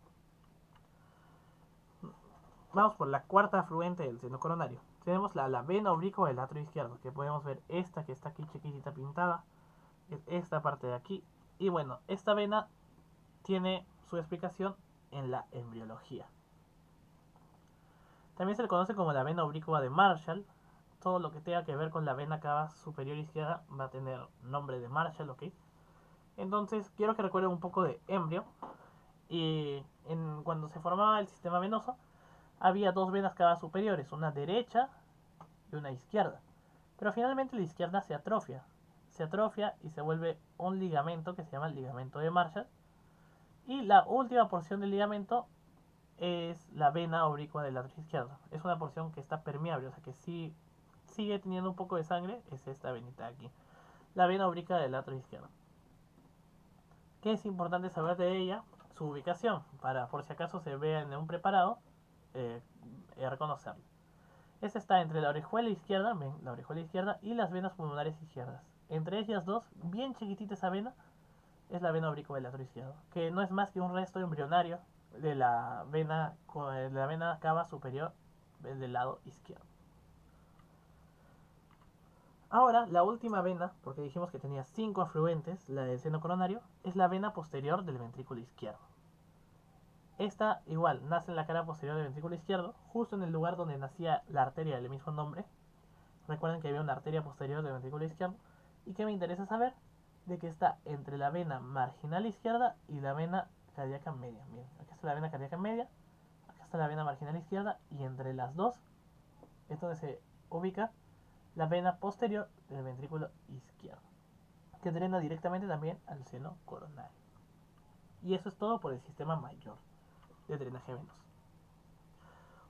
Vamos por la cuarta afluente del seno coronario. Tenemos la vena oblicua del atrio izquierdo, que podemos ver esta que está aquí chiquitita pintada, es esta parte de aquí. Y bueno, esta vena tiene su explicación en la embriología. También se le conoce como la vena oblicua de Marshall. Todo lo que tenga que ver con la vena cava superior izquierda va a tener nombre de Marshall, ¿ok? Entonces, quiero que recuerden un poco de embrio. Y cuando se formaba el sistema venoso, había dos venas cava superiores, una derecha y una izquierda. Pero finalmente la izquierda se atrofia. Se atrofia y se vuelve un ligamento que se llama el ligamento de Marshall. Y la última porción del ligamento es la vena oblicua del lado izquierdo. Es una porción que está permeable, o sea que sí sigue teniendo un poco de sangre, es esta venita de aquí. La vena oblicua del lado izquierdo. ¿Qué es importante saber de ella? Su ubicación, para por si acaso se vea en un preparado, reconocerla. Esta está entre la orejuela izquierda, ven, la orejuela izquierda y las venas pulmonares izquierdas. Entre ellas dos, bien chiquitita esa vena, es la vena oblicua del lado izquierdo, que no es más que un resto embrionario de la vena cava superior del lado izquierdo. Ahora, la última vena, porque dijimos que tenía 5 afluentes, la del seno coronario, es la vena posterior del ventrículo izquierdo. Esta igual nace en la cara posterior del ventrículo izquierdo, justo en el lugar donde nacía la arteria del mismo nombre. Recuerden que había una arteria posterior del ventrículo izquierdo. Y que me interesa saber de que está entre la vena marginal izquierda y la vena cardíaca media. Miren, aquí está la vena cardíaca media, acá está la vena marginal izquierda y entre las dos es donde se ubica la vena posterior del ventrículo izquierdo, que drena directamente también al seno coronario. Y eso es todo por el sistema mayor de drenaje venoso.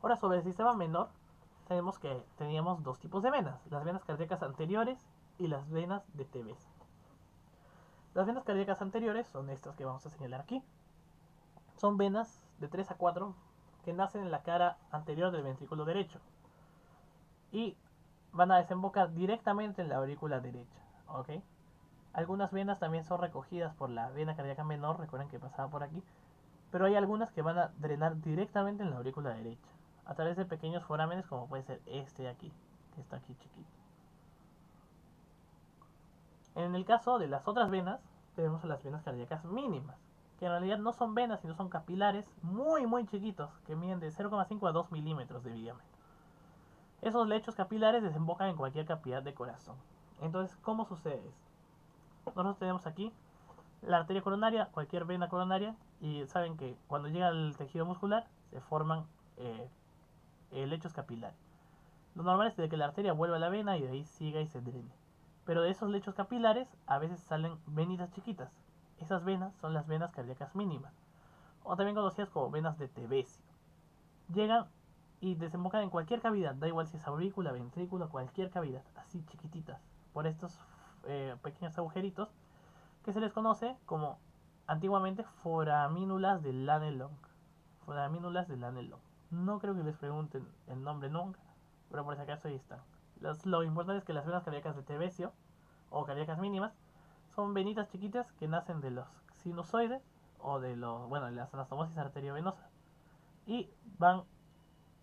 Ahora, sobre el sistema menor, tenemos que teníamos dos tipos de venas, las venas cardíacas anteriores y las venas de TBC. Las venas cardíacas anteriores son estas que vamos a señalar aquí. Son venas de 3 a 4 que nacen en la cara anterior del ventrículo derecho y van a desembocar directamente en la aurícula derecha, ¿ok? Algunas venas también son recogidas por la vena cardíaca menor, recuerden que pasaba por aquí, pero hay algunas que van a drenar directamente en la aurícula derecha, a través de pequeños forámenes como puede ser este de aquí, que está aquí chiquito. En el caso de las otras venas, tenemos las venas cardíacas mínimas, que en realidad no son venas, sino son capilares muy chiquitos, que miden de 0,5 a 2 milímetros de diámetro. Esos lechos capilares desembocan en cualquier cavidad de corazón. Entonces, ¿cómo sucede esto? Nosotros tenemos aquí la arteria coronaria, cualquier vena coronaria, y saben que cuando llega al tejido muscular se forman lechos capilares. Lo normal es de que la arteria vuelva a la vena y de ahí siga y se drene. Pero de esos lechos capilares a veces salen venitas chiquitas. Esas venas son las venas cardíacas mínimas, o también conocidas como venas de Tevesio. Llegan y desembocan en cualquier cavidad, da igual si es aurícula, ventrículo, cualquier cavidad, así chiquititas, por estos pequeños agujeritos que se les conoce como antiguamente foramínulas del Lane-Long. Foramínulas del Lane-Long. No creo que les pregunten el nombre nunca, pero por si acaso ahí están. Lo importante es que las venas cardíacas de Tevesio o cardíacas mínimas son venitas chiquitas que nacen de los sinusoides o de las anastomosis arteriovenosas y van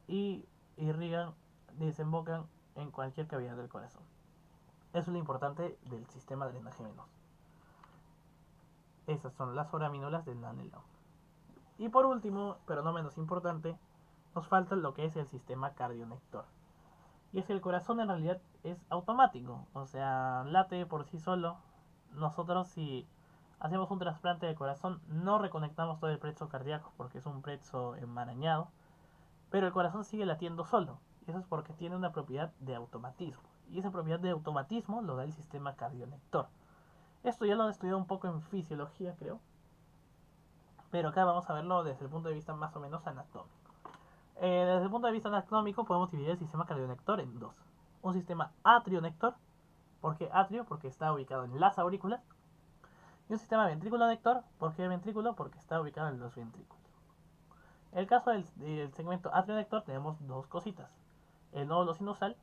y irrigan, desembocan en cualquier cavidad del corazón. Eso es lo importante del sistema de drenaje venoso. Esas son las foramínulas del nanelón. Y por último, pero no menos importante, nos falta lo que es el sistema cardionector. Y es que el corazón en realidad es automático, o sea, late por sí solo. Nosotros si hacemos un trasplante de corazón no reconectamos todo el plexo cardíaco porque es un plexo enmarañado, pero el corazón sigue latiendo solo. Y eso es porque tiene una propiedad de automatismo. Y esa propiedad de automatismo lo da el sistema cardionector. Esto ya lo han estudiado un poco en fisiología, creo. Pero acá vamos a verlo desde el punto de vista más o menos anatómico. Desde el punto de vista anatómico podemos dividir el sistema cardionector en dos. Un sistema atrionector. ¿Por qué atrio? Porque está ubicado en las aurículas. Y un sistema ventriculonector. ¿Por qué ventrículo? Porque está ubicado en los ventrículos. En el caso del segmento atrionector tenemos dos cositas. El nódulo sinusal,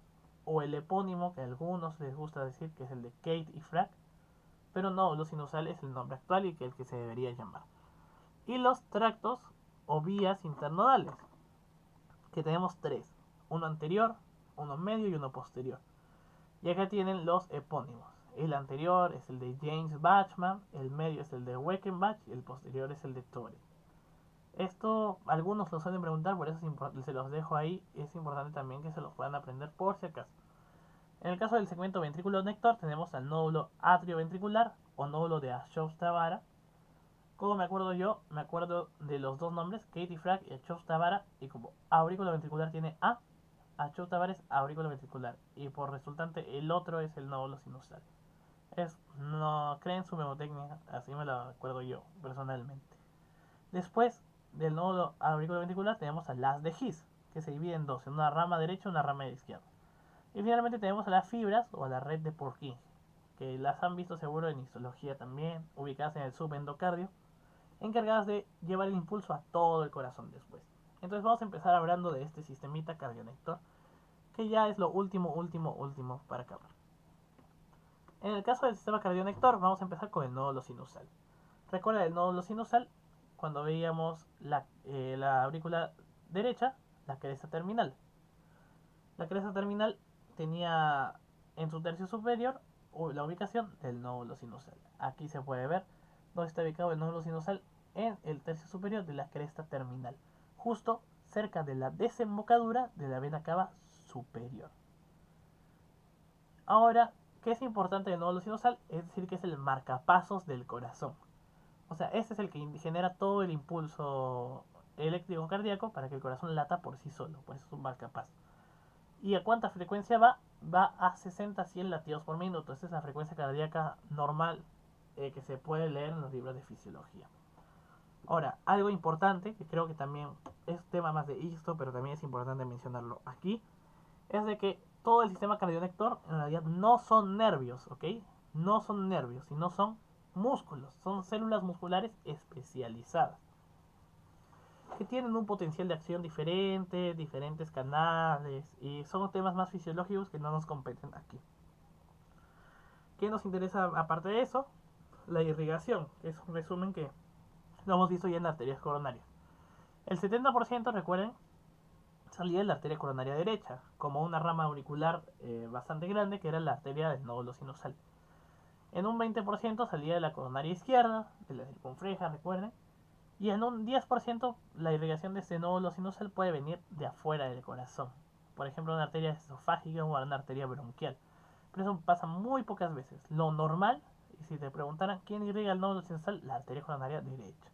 o el epónimo que a algunos les gusta decir que es el de Kate y Frack, pero nódulo sinusal es el nombre actual y que el que se debería llamar. Y los tractos o vías internodales, que tenemos tres, uno anterior, uno medio y uno posterior. Y acá tienen los epónimos. El anterior es el de James Bachman, el medio es el de Weckenbach y el posterior es el de Tore. Esto algunos lo suelen preguntar, por eso se los dejo ahí. Es importante también que se los puedan aprender por si acaso. En el caso del segmento ventriculo-nector tenemos al nódulo atrioventricular o nódulo de Ashok-Stavara. ¿Cómo me acuerdo yo? Me acuerdo de los dos nombres, Katie Frack y Ashok-Stavara. Y como aurículo ventricular tiene A, Ashok-Stavara es aurículo ventricular. Y por resultante el otro es el nódulo sinusal. No creen su memotecnia, así me lo acuerdo yo personalmente. Después del nódulo auriculoventricular tenemos a las de His, que se divide en dos, en una rama derecha y una rama izquierda. Y finalmente tenemos a las fibras o a la red de Purkinje, que las han visto seguro en histología también, ubicadas en el subendocardio, encargadas de llevar el impulso a todo el corazón después. Entonces vamos a empezar hablando de este sistemita cardionector, que ya es lo último para acabar. En el caso del sistema cardionector vamos a empezar con el nódulo sinusal. Recuerda el nódulo sinusal cuando veíamos la aurícula derecha, la cresta terminal. La cresta terminal tenía en su tercio superior la ubicación del nódulo sinusal. Aquí se puede ver dónde está ubicado el nódulo sinusal en el tercio superior de la cresta terminal, justo cerca de la desembocadura de la vena cava superior. Ahora, ¿qué es importante del nódulo sinusal? Es decir, que es el marcapasos del corazón. O sea, este es el que genera todo el impulso eléctrico cardíaco para que el corazón lata por sí solo. Por eso es un marcapasos. ¿Y a cuánta frecuencia va? Va a 60 a 100 latidos por minuto. Esta es la frecuencia cardíaca normal que se puede leer en los libros de fisiología. Ahora, algo importante, que creo que también es tema más de histo, pero también es importante mencionarlo aquí, es de que todo el sistema cardionector en realidad no son nervios, ¿ok? No son nervios, sino son músculos, son células musculares especializadas que tienen un potencial de acción diferente, diferentes canales, y son temas más fisiológicos que no nos competen aquí. ¿Qué nos interesa aparte de eso? La irrigación, que es un resumen que lo hemos visto ya en arterias coronarias. El 70%, recuerden, salía de la arteria coronaria derecha, como una rama auricular bastante grande, que era la arteria del nódulo sinusal. En un 20% salía de la coronaria izquierda, de la circunfleja, recuerden. Y en un 10% la irrigación de este nódulo sinusal puede venir de afuera del corazón. Por ejemplo, una arteria esofágica o una arteria bronquial. Pero eso pasa muy pocas veces. Lo normal, y si te preguntaran quién irriga el nódulo sinusal, la arteria coronaria derecha.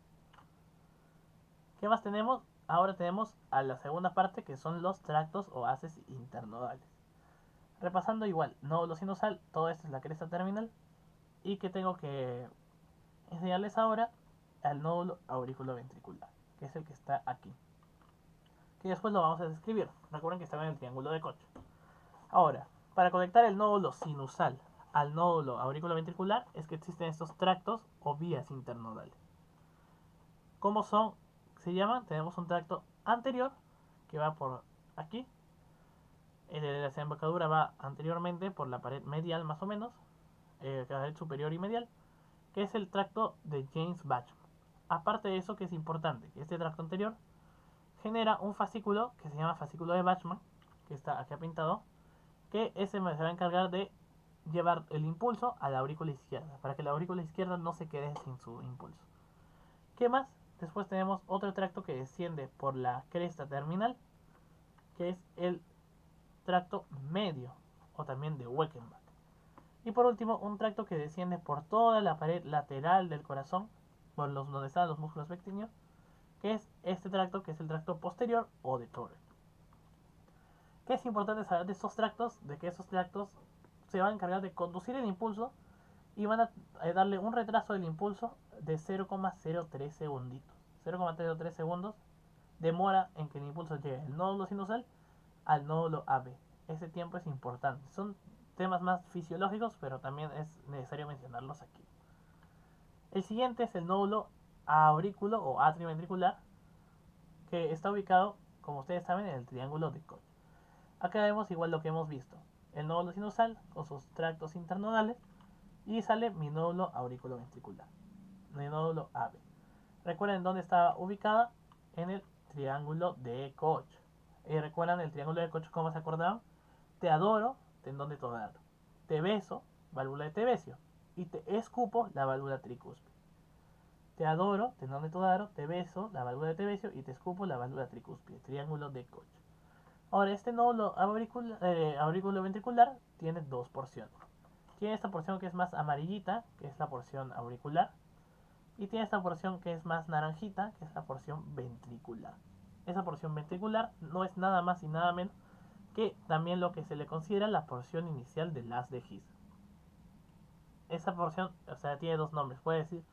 ¿Qué más tenemos? Ahora tenemos a la segunda parte, que son los tractos o haces internodales. Repasando igual, nódulo sinusal, todo esto es la cresta terminal. Y que tengo que enseñarles ahora al nódulo auriculoventricular, que es el que está aquí, que después lo vamos a describir. Recuerden que estaba en el triángulo de Koch. Ahora, para conectar el nódulo sinusal al nódulo auriculoventricular es que existen estos tractos o vías internodales. ¿Cómo son? Se llaman, tenemos un tracto anterior que va por aquí. El de la desembocadura va anteriormente por la pared medial más o menos, pared superior y medial, que es el tracto de James Bachman. Aparte de eso, que es importante, que este tracto anterior genera un fascículo que se llama fascículo de Bachman, que está acá pintado, que ese se va a encargar de llevar el impulso a la aurícula izquierda, para que la aurícula izquierda no se quede sin su impulso. ¿Qué más? Después tenemos otro tracto que desciende por la cresta terminal, que es el tracto medio, o también de Weckenbach. Y por último, un tracto que desciende por toda la pared lateral del corazón, por donde están los músculos pectíneos, que es este tracto, que es el tracto posterior o de Tourette. ¿Qué es importante saber de estos tractos? De que esos tractos se van a encargar de conducir el impulso y van a darle un retraso del impulso de 0,03 segunditos. 0,03 segundos demora en que el impulso llegue del nódulo sinusal al nódulo AB. Ese tiempo es importante. Son temas más fisiológicos, pero también es necesario mencionarlos aquí. El siguiente es el nódulo aurículo o atrioventricular, que está ubicado, como ustedes saben, en el triángulo de Koch. Acá vemos igual lo que hemos visto. El nódulo sinusal con sus tractos internodales y sale mi nódulo auriculoventricular, mi nódulo AB. Recuerden dónde estaba ubicada, en el triángulo de Koch. Y recuerdan el triángulo de Koch, ¿cómo se acordaban? Te adoro, tendón de Todaro. Te beso, válvula de Tevesio. Y te escupo, la válvula tricúspide. Te adoro, tendón de Todaro. Te beso, la válvula de Tevesio. Y te escupo, la válvula tricúspide. Triángulo de Koch. Ahora, este nódulo auriculoventricular tiene dos porciones. Tiene esta porción que es más amarillita, que es la porción auricular. Y tiene esta porción que es más naranjita, que es la porción ventricular. Esa porción ventricular no es nada más y nada menos que también lo que se le considera la porción inicial del haz de His. Esa porción, o sea, tiene dos nombres. Puede decir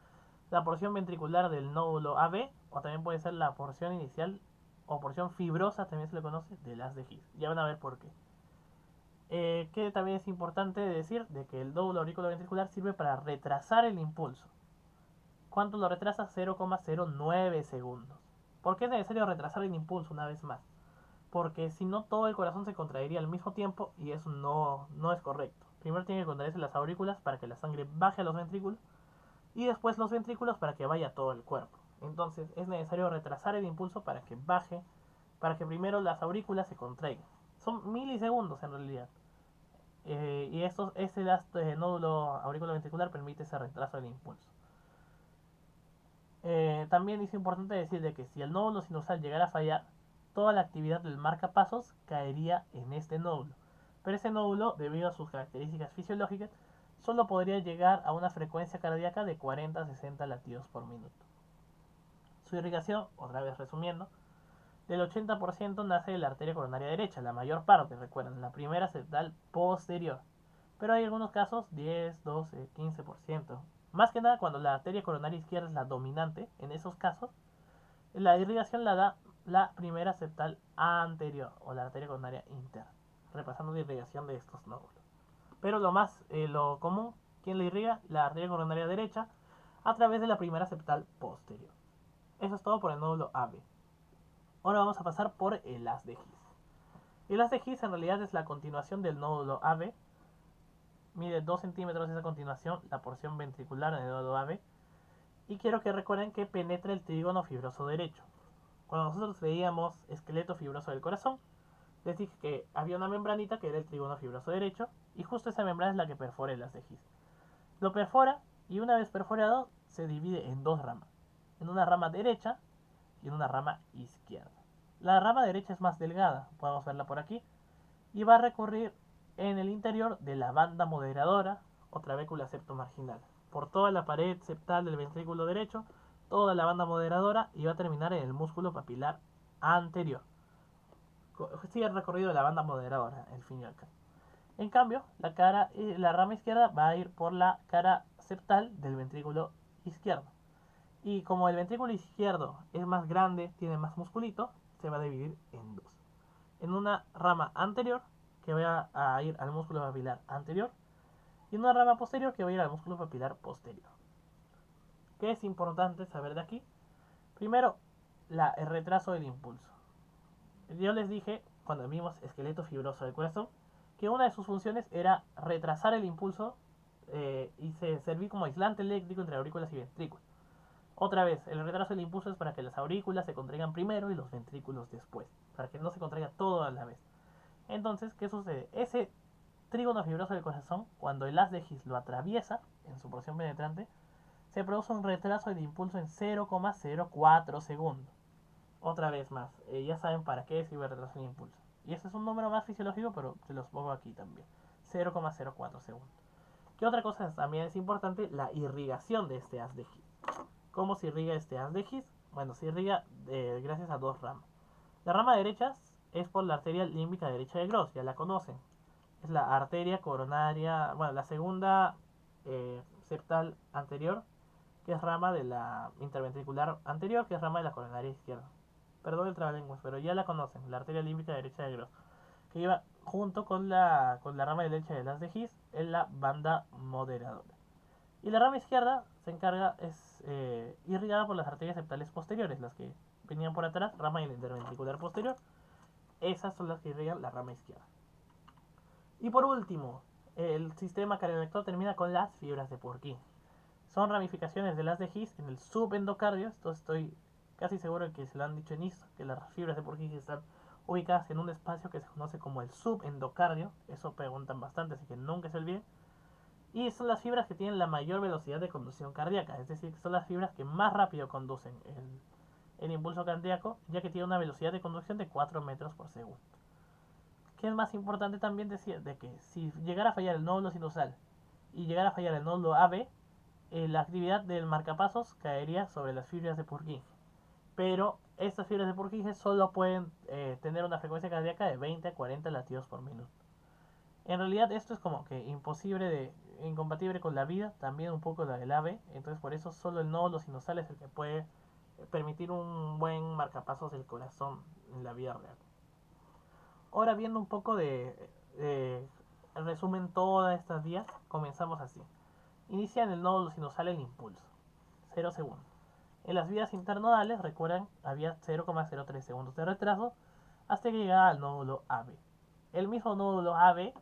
la porción ventricular del nódulo AB, o también puede ser la porción inicial o porción fibrosa, también se le conoce, del haz de His. Ya van a ver por qué. Que también es importante decir de que el nódulo auriculoventricular sirve para retrasar el impulso. ¿Cuánto lo retrasa? 0,09 segundos. ¿Por qué es necesario retrasar el impulso una vez más? Porque si no, todo el corazón se contraería al mismo tiempo y eso no es correcto. Primero tiene que contraerse las aurículas para que la sangre baje a los ventrículos y después los ventrículos para que vaya a todo el cuerpo. Entonces es necesario retrasar el impulso para que baje, para que primero las aurículas se contraigan. Son milisegundos en realidad. Y este nódulo auriculoventricular permite ese retraso del impulso. También es importante decir de que si el nódulo sinusal llegara a fallar, toda la actividad del marcapasos caería en este nódulo. Pero ese nódulo, debido a sus características fisiológicas, solo podría llegar a una frecuencia cardíaca de 40 a 60 latidos por minuto. Su irrigación, otra vez resumiendo, del 80% nace de la arteria coronaria derecha, la mayor parte, recuerden, la primera septal posterior. Pero hay algunos casos, 10, 12, 15%. Más que nada cuando la arteria coronaria izquierda es la dominante, en esos casos, la irrigación la da la primera septal anterior o la arteria coronaria interna, repasando la irrigación de estos nódulos. Pero lo común, ¿quién la irriga? La arteria coronaria derecha a través de la primera septal posterior. Eso es todo por el nódulo AB. Ahora vamos a pasar por el haz de His. El haz de His en realidad es la continuación del nódulo AB. Mide 2 centímetros esa continuación, la porción ventricular en el nódulo AB. Y quiero que recuerden que penetra el trígono fibroso derecho. Cuando nosotros veíamos esqueleto fibroso del corazón, les dije que había una membranita que era el trígono fibroso derecho, y justo esa membrana es la que perfora el haz de His. Lo perfora y una vez perforado se divide en dos ramas, en una rama derecha y en una rama izquierda. La rama derecha es más delgada, podemos verla por aquí, y va a recorrer en el interior de la banda moderadora o trabécula septomarginal, por toda la pared septal del ventrículo derecho, toda la banda moderadora, y va a terminar en el músculo papilar anterior. Sigue el recorrido de la banda moderadora, el fin y al cabo. En cambio, la rama izquierda va a ir por la cara septal del ventrículo izquierdo. Y como el ventrículo izquierdo es más grande, tiene más musculito, se va a dividir en dos. En una rama anterior, que va a ir al músculo papilar anterior, y en una rama posterior, que va a ir al músculo papilar posterior. ¿Qué es importante saber de aquí? Primero, el retraso del impulso. Yo les dije, cuando vimos esqueleto fibroso del corazón, que una de sus funciones era retrasar el impulso y se serví como aislante eléctrico entre aurículas y ventrículos. Otra vez, el retraso del impulso es para que las aurículas se contraigan primero y los ventrículos después, para que no se contraiga todo a la vez. Entonces, ¿qué sucede? Ese trígono fibroso del corazón, cuando el haz de His lo atraviesa en su porción penetrante, se produce un retraso de impulso en 0,04 segundos. Otra vez más, ya saben para qué sirve el retraso de impulso. Y ese es un número más fisiológico, pero se los pongo aquí también. 0,04 segundos. ¿Qué otra cosa también es importante? La irrigación de este haz de His. ¿Cómo se irriga este haz de His? Bueno, se irriga gracias a dos ramas. La rama derecha es por la arteria límbica derecha de Gross, ya la conocen. Es la arteria coronaria, bueno, la segunda septal anterior, que es rama de la interventricular anterior, que es rama de la coronaria izquierda. Perdón el trabalenguas, pero ya la conocen, la arteria límbica derecha de Gross, que lleva junto con la rama derecha de las de His en la banda moderadora. Y la rama izquierda se encarga, es irrigada por las arterias septales posteriores, las que venían por atrás, rama interventricular posterior. Esas son las que irrigan la rama izquierda. Y por último, el sistema cardiolector termina con las fibras de Purkinje. Son ramificaciones de las de His en el subendocardio. Esto estoy casi seguro de que se lo han dicho en ISO, que las fibras de Purkinje están ubicadas en un espacio que se conoce como el subendocardio. Eso preguntan bastante, así que nunca se olviden. Y son las fibras que tienen la mayor velocidad de conducción cardíaca, es decir, son las fibras que más rápido conducen el impulso cardíaco, ya que tiene una velocidad de conducción de 4 metros por segundo. ¿Qué es más importante también decir? De que si llegara a fallar el nódulo sinusal y llegara a fallar el nódulo AB, la actividad del marcapasos caería sobre las fibras de Purkinje. Pero estas fibras de Purkinje solo pueden tener una frecuencia cardíaca de 20 a 40 latidos por minuto. En realidad esto es como que incompatible con la vida, también un poco la del AVE, entonces por eso solo el nódulo sinusal es el que puede permitir un buen marcapasos del corazón en la vida real. Ahora viendo un poco de resumen todas estas vías, comenzamos así. Inicia en el nódulo sinusal el impulso, 0 segundos. En las vías internodales, recuerden, había 0,03 segundos de retraso hasta que llegaba al nódulo AB. El mismo nódulo AB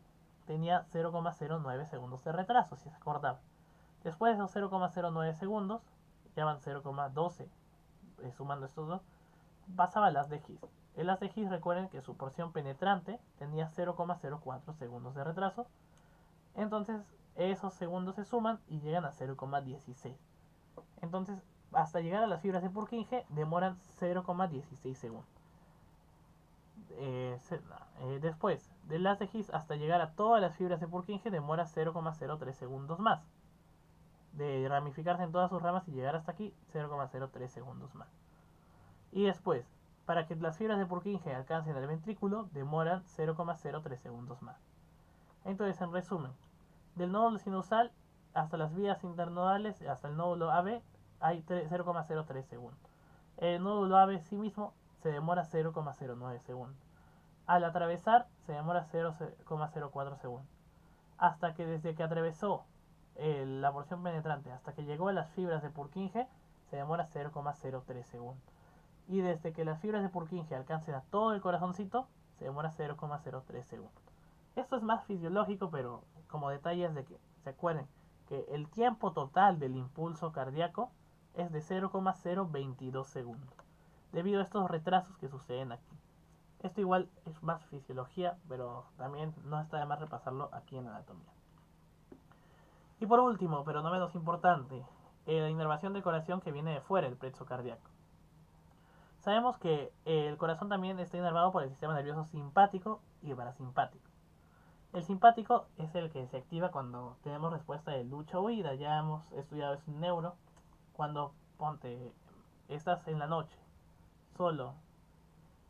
tenía 0,09 segundos de retraso, si se acordaba. Después de esos 0,09 segundos, ya van 0,12, sumando estos dos, pasaba el haz de His. El haz de His, recuerden que su porción penetrante tenía 0,04 segundos de retraso. Entonces, esos segundos se suman y llegan a 0,16. Entonces, hasta llegar a las fibras de Purkinje demoran 0,16 segundos. Después, del haz de His hasta llegar a todas las fibras de Purkinje demora 0,03 segundos más. De ramificarse en todas sus ramas y llegar hasta aquí, 0,03 segundos más. Y después, para que las fibras de Purkinje alcancen el ventrículo, demoran 0,03 segundos más. Entonces, en resumen, del nódulo sinusal hasta las vías internodales, hasta el nódulo AB, hay 0,03 segundos. El nódulo AB sí mismo se demora 0,09 segundos. Al atravesar se demora 0,04 segundos. Hasta que desde que atravesó la porción penetrante hasta que llegó a las fibras de Purkinje se demora 0,03 segundos. Y desde que las fibras de Purkinje alcancen a todo el corazoncito se demora 0,03 segundos. Esto es más fisiológico, pero como detalles de que se acuerden que el tiempo total del impulso cardíaco es de 0,022 segundos, debido a estos retrasos que suceden aquí. Esto igual es más fisiología, pero también no está de más repasarlo aquí en anatomía. Y por último, pero no menos importante, la inervación del corazón que viene de fuera, el plexo cardíaco. Sabemos que el corazón también está inervado por el sistema nervioso simpático y parasimpático. El simpático es el que se activa cuando tenemos respuesta de lucha o huida. Ya hemos estudiado eso en neuro. Cuando estás en la noche solo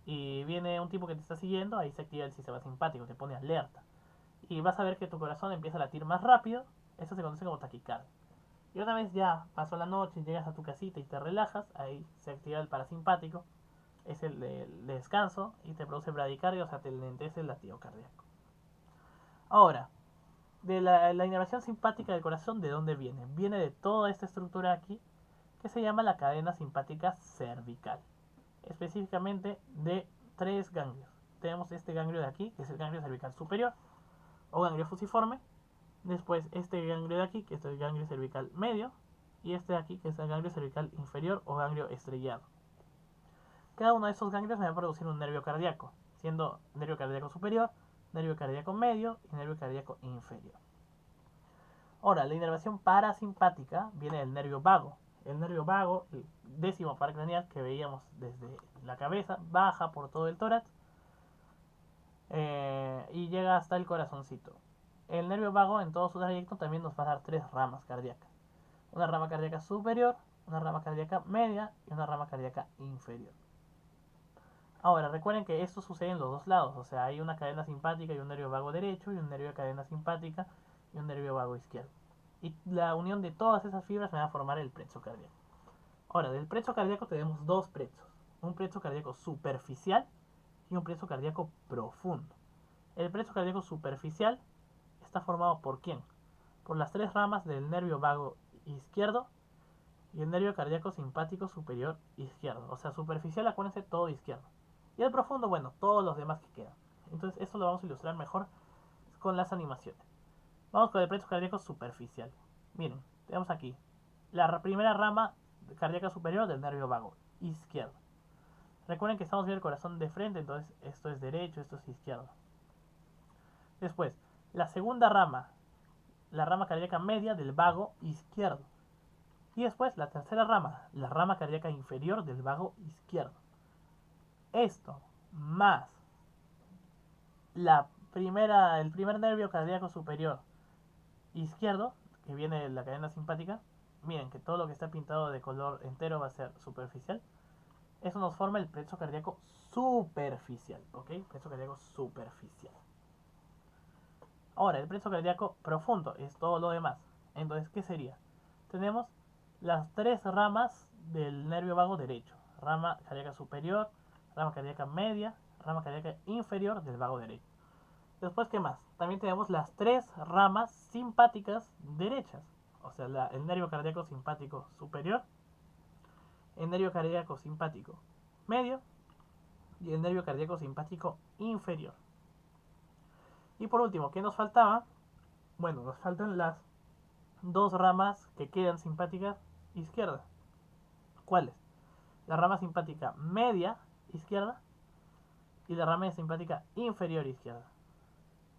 y viene un tipo que te está siguiendo, ahí se activa el sistema simpático, te pone alerta. Y vas a ver que tu corazón empieza a latir más rápido. Eso se conoce como taquicardia. Y una vez ya pasó la noche, llegas a tu casita y te relajas, ahí se activa el parasimpático. Es el de descanso y te produce bradicardia, o sea, te lentece el latido cardíaco. Ahora, de la inervación simpática del corazón, ¿de dónde viene? Viene de toda esta estructura aquí, que se llama la cadena simpática cervical. Específicamente de 3 ganglios. Tenemos este ganglio de aquí, que es el ganglio cervical superior, o ganglio fusiforme. Después este ganglio de aquí, que es el ganglio cervical medio, y este de aquí, que es el ganglio cervical inferior o ganglio estrellado. Cada uno de estos ganglios me va a producir un nervio cardíaco, siendo nervio cardíaco superior, nervio cardíaco medio y nervio cardíaco inferior. Ahora, la inervación parasimpática viene del nervio vago. El nervio vago, el décimo par craneal que veíamos desde la cabeza, baja por todo el tórax y llega hasta el corazoncito. El nervio vago en todo su trayecto también nos va a dar tres ramas cardíacas. Una rama cardíaca superior, una rama cardíaca media y una rama cardíaca inferior. Ahora, recuerden que esto sucede en los dos lados, o sea, hay una cadena simpática y un nervio vago derecho y un nervio de cadena simpática y un nervio vago izquierdo. Y la unión de todas esas fibras me va a formar el plexo cardíaco. Ahora, del plexo cardíaco tenemos dos plexos, un plexo cardíaco superficial y un plexo cardíaco profundo. El plexo cardíaco superficial está formado por ¿quién? Por las tres ramas del nervio vago izquierdo y el nervio cardíaco simpático superior izquierdo. O sea, superficial, acuérdense, todo izquierdo. Y el profundo, bueno, todos los demás que quedan. Entonces, esto lo vamos a ilustrar mejor con las animaciones. Vamos con el plexo cardíaco superficial. Miren, tenemos aquí la primera rama cardíaca superior del nervio vago izquierdo. Recuerden que estamos viendo el corazón de frente, entonces esto es derecho, esto es izquierdo. Después, la segunda rama, la rama cardíaca media del vago izquierdo. Y después la tercera rama, la rama cardíaca inferior del vago izquierdo. Esto más el primer nervio cardíaco superior izquierdo, que viene de la cadena simpática. Miren que todo lo que está pintado de color entero va a ser superficial. Eso nos forma el plexo cardíaco superficial, ¿ok? Plexo cardíaco superficial. Ahora, el plexo cardíaco profundo es todo lo demás. Entonces, ¿qué sería? Tenemos las tres ramas del nervio vago derecho. Rama cardíaca superior, rama cardíaca media, rama cardíaca inferior del vago derecho. Después, ¿qué más? También tenemos las tres ramas simpáticas derechas. O sea, el nervio cardíaco simpático superior, el nervio cardíaco simpático medio y el nervio cardíaco simpático inferior. Y por último, ¿qué nos faltaba? Bueno, nos faltan las dos ramas que quedan simpáticas izquierda. ¿Cuáles? La rama simpática media izquierda y la rama simpática inferior izquierda.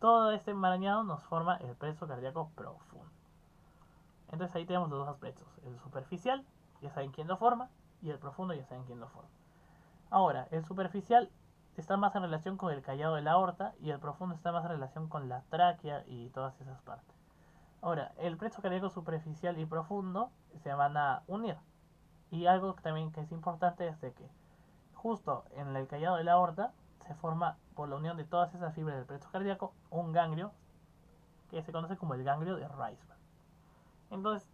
Todo este enmarañado nos forma el plexo cardíaco profundo. Entonces ahí tenemos los dos plexos. El superficial, ya saben quién lo forma, y el profundo, ya saben quién lo forma. Ahora, el superficial está más en relación con el callado de la aorta y el profundo está más en relación con la tráquea y todas esas partes. Ahora, el plexo cardíaco superficial y profundo se van a unir. Y algo también que es importante es de que justo en el callado de la aorta se forma, por la unión de todas esas fibras del plexo cardíaco, un ganglio que se conoce como el ganglio de Reisman. Entonces,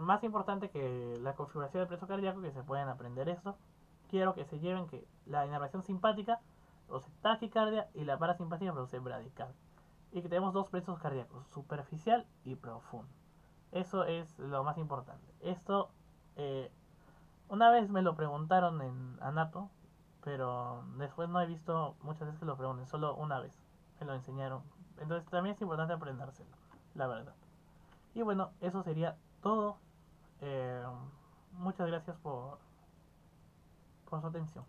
más importante que la configuración del plexo cardíaco, que se pueden aprender esto, quiero que se lleven que la inervación simpática produce taquicardia y la parasimpática produce bradicardia. Y que tenemos dos plexos cardíacos, superficial y profundo. Eso es lo más importante. Esto, una vez me lo preguntaron en Anato, pero después no he visto muchas veces que lo pregunten, solo una vez me lo enseñaron. Entonces también es importante aprendérselo, la verdad. Y bueno, eso sería todo. Muchas gracias por su atención.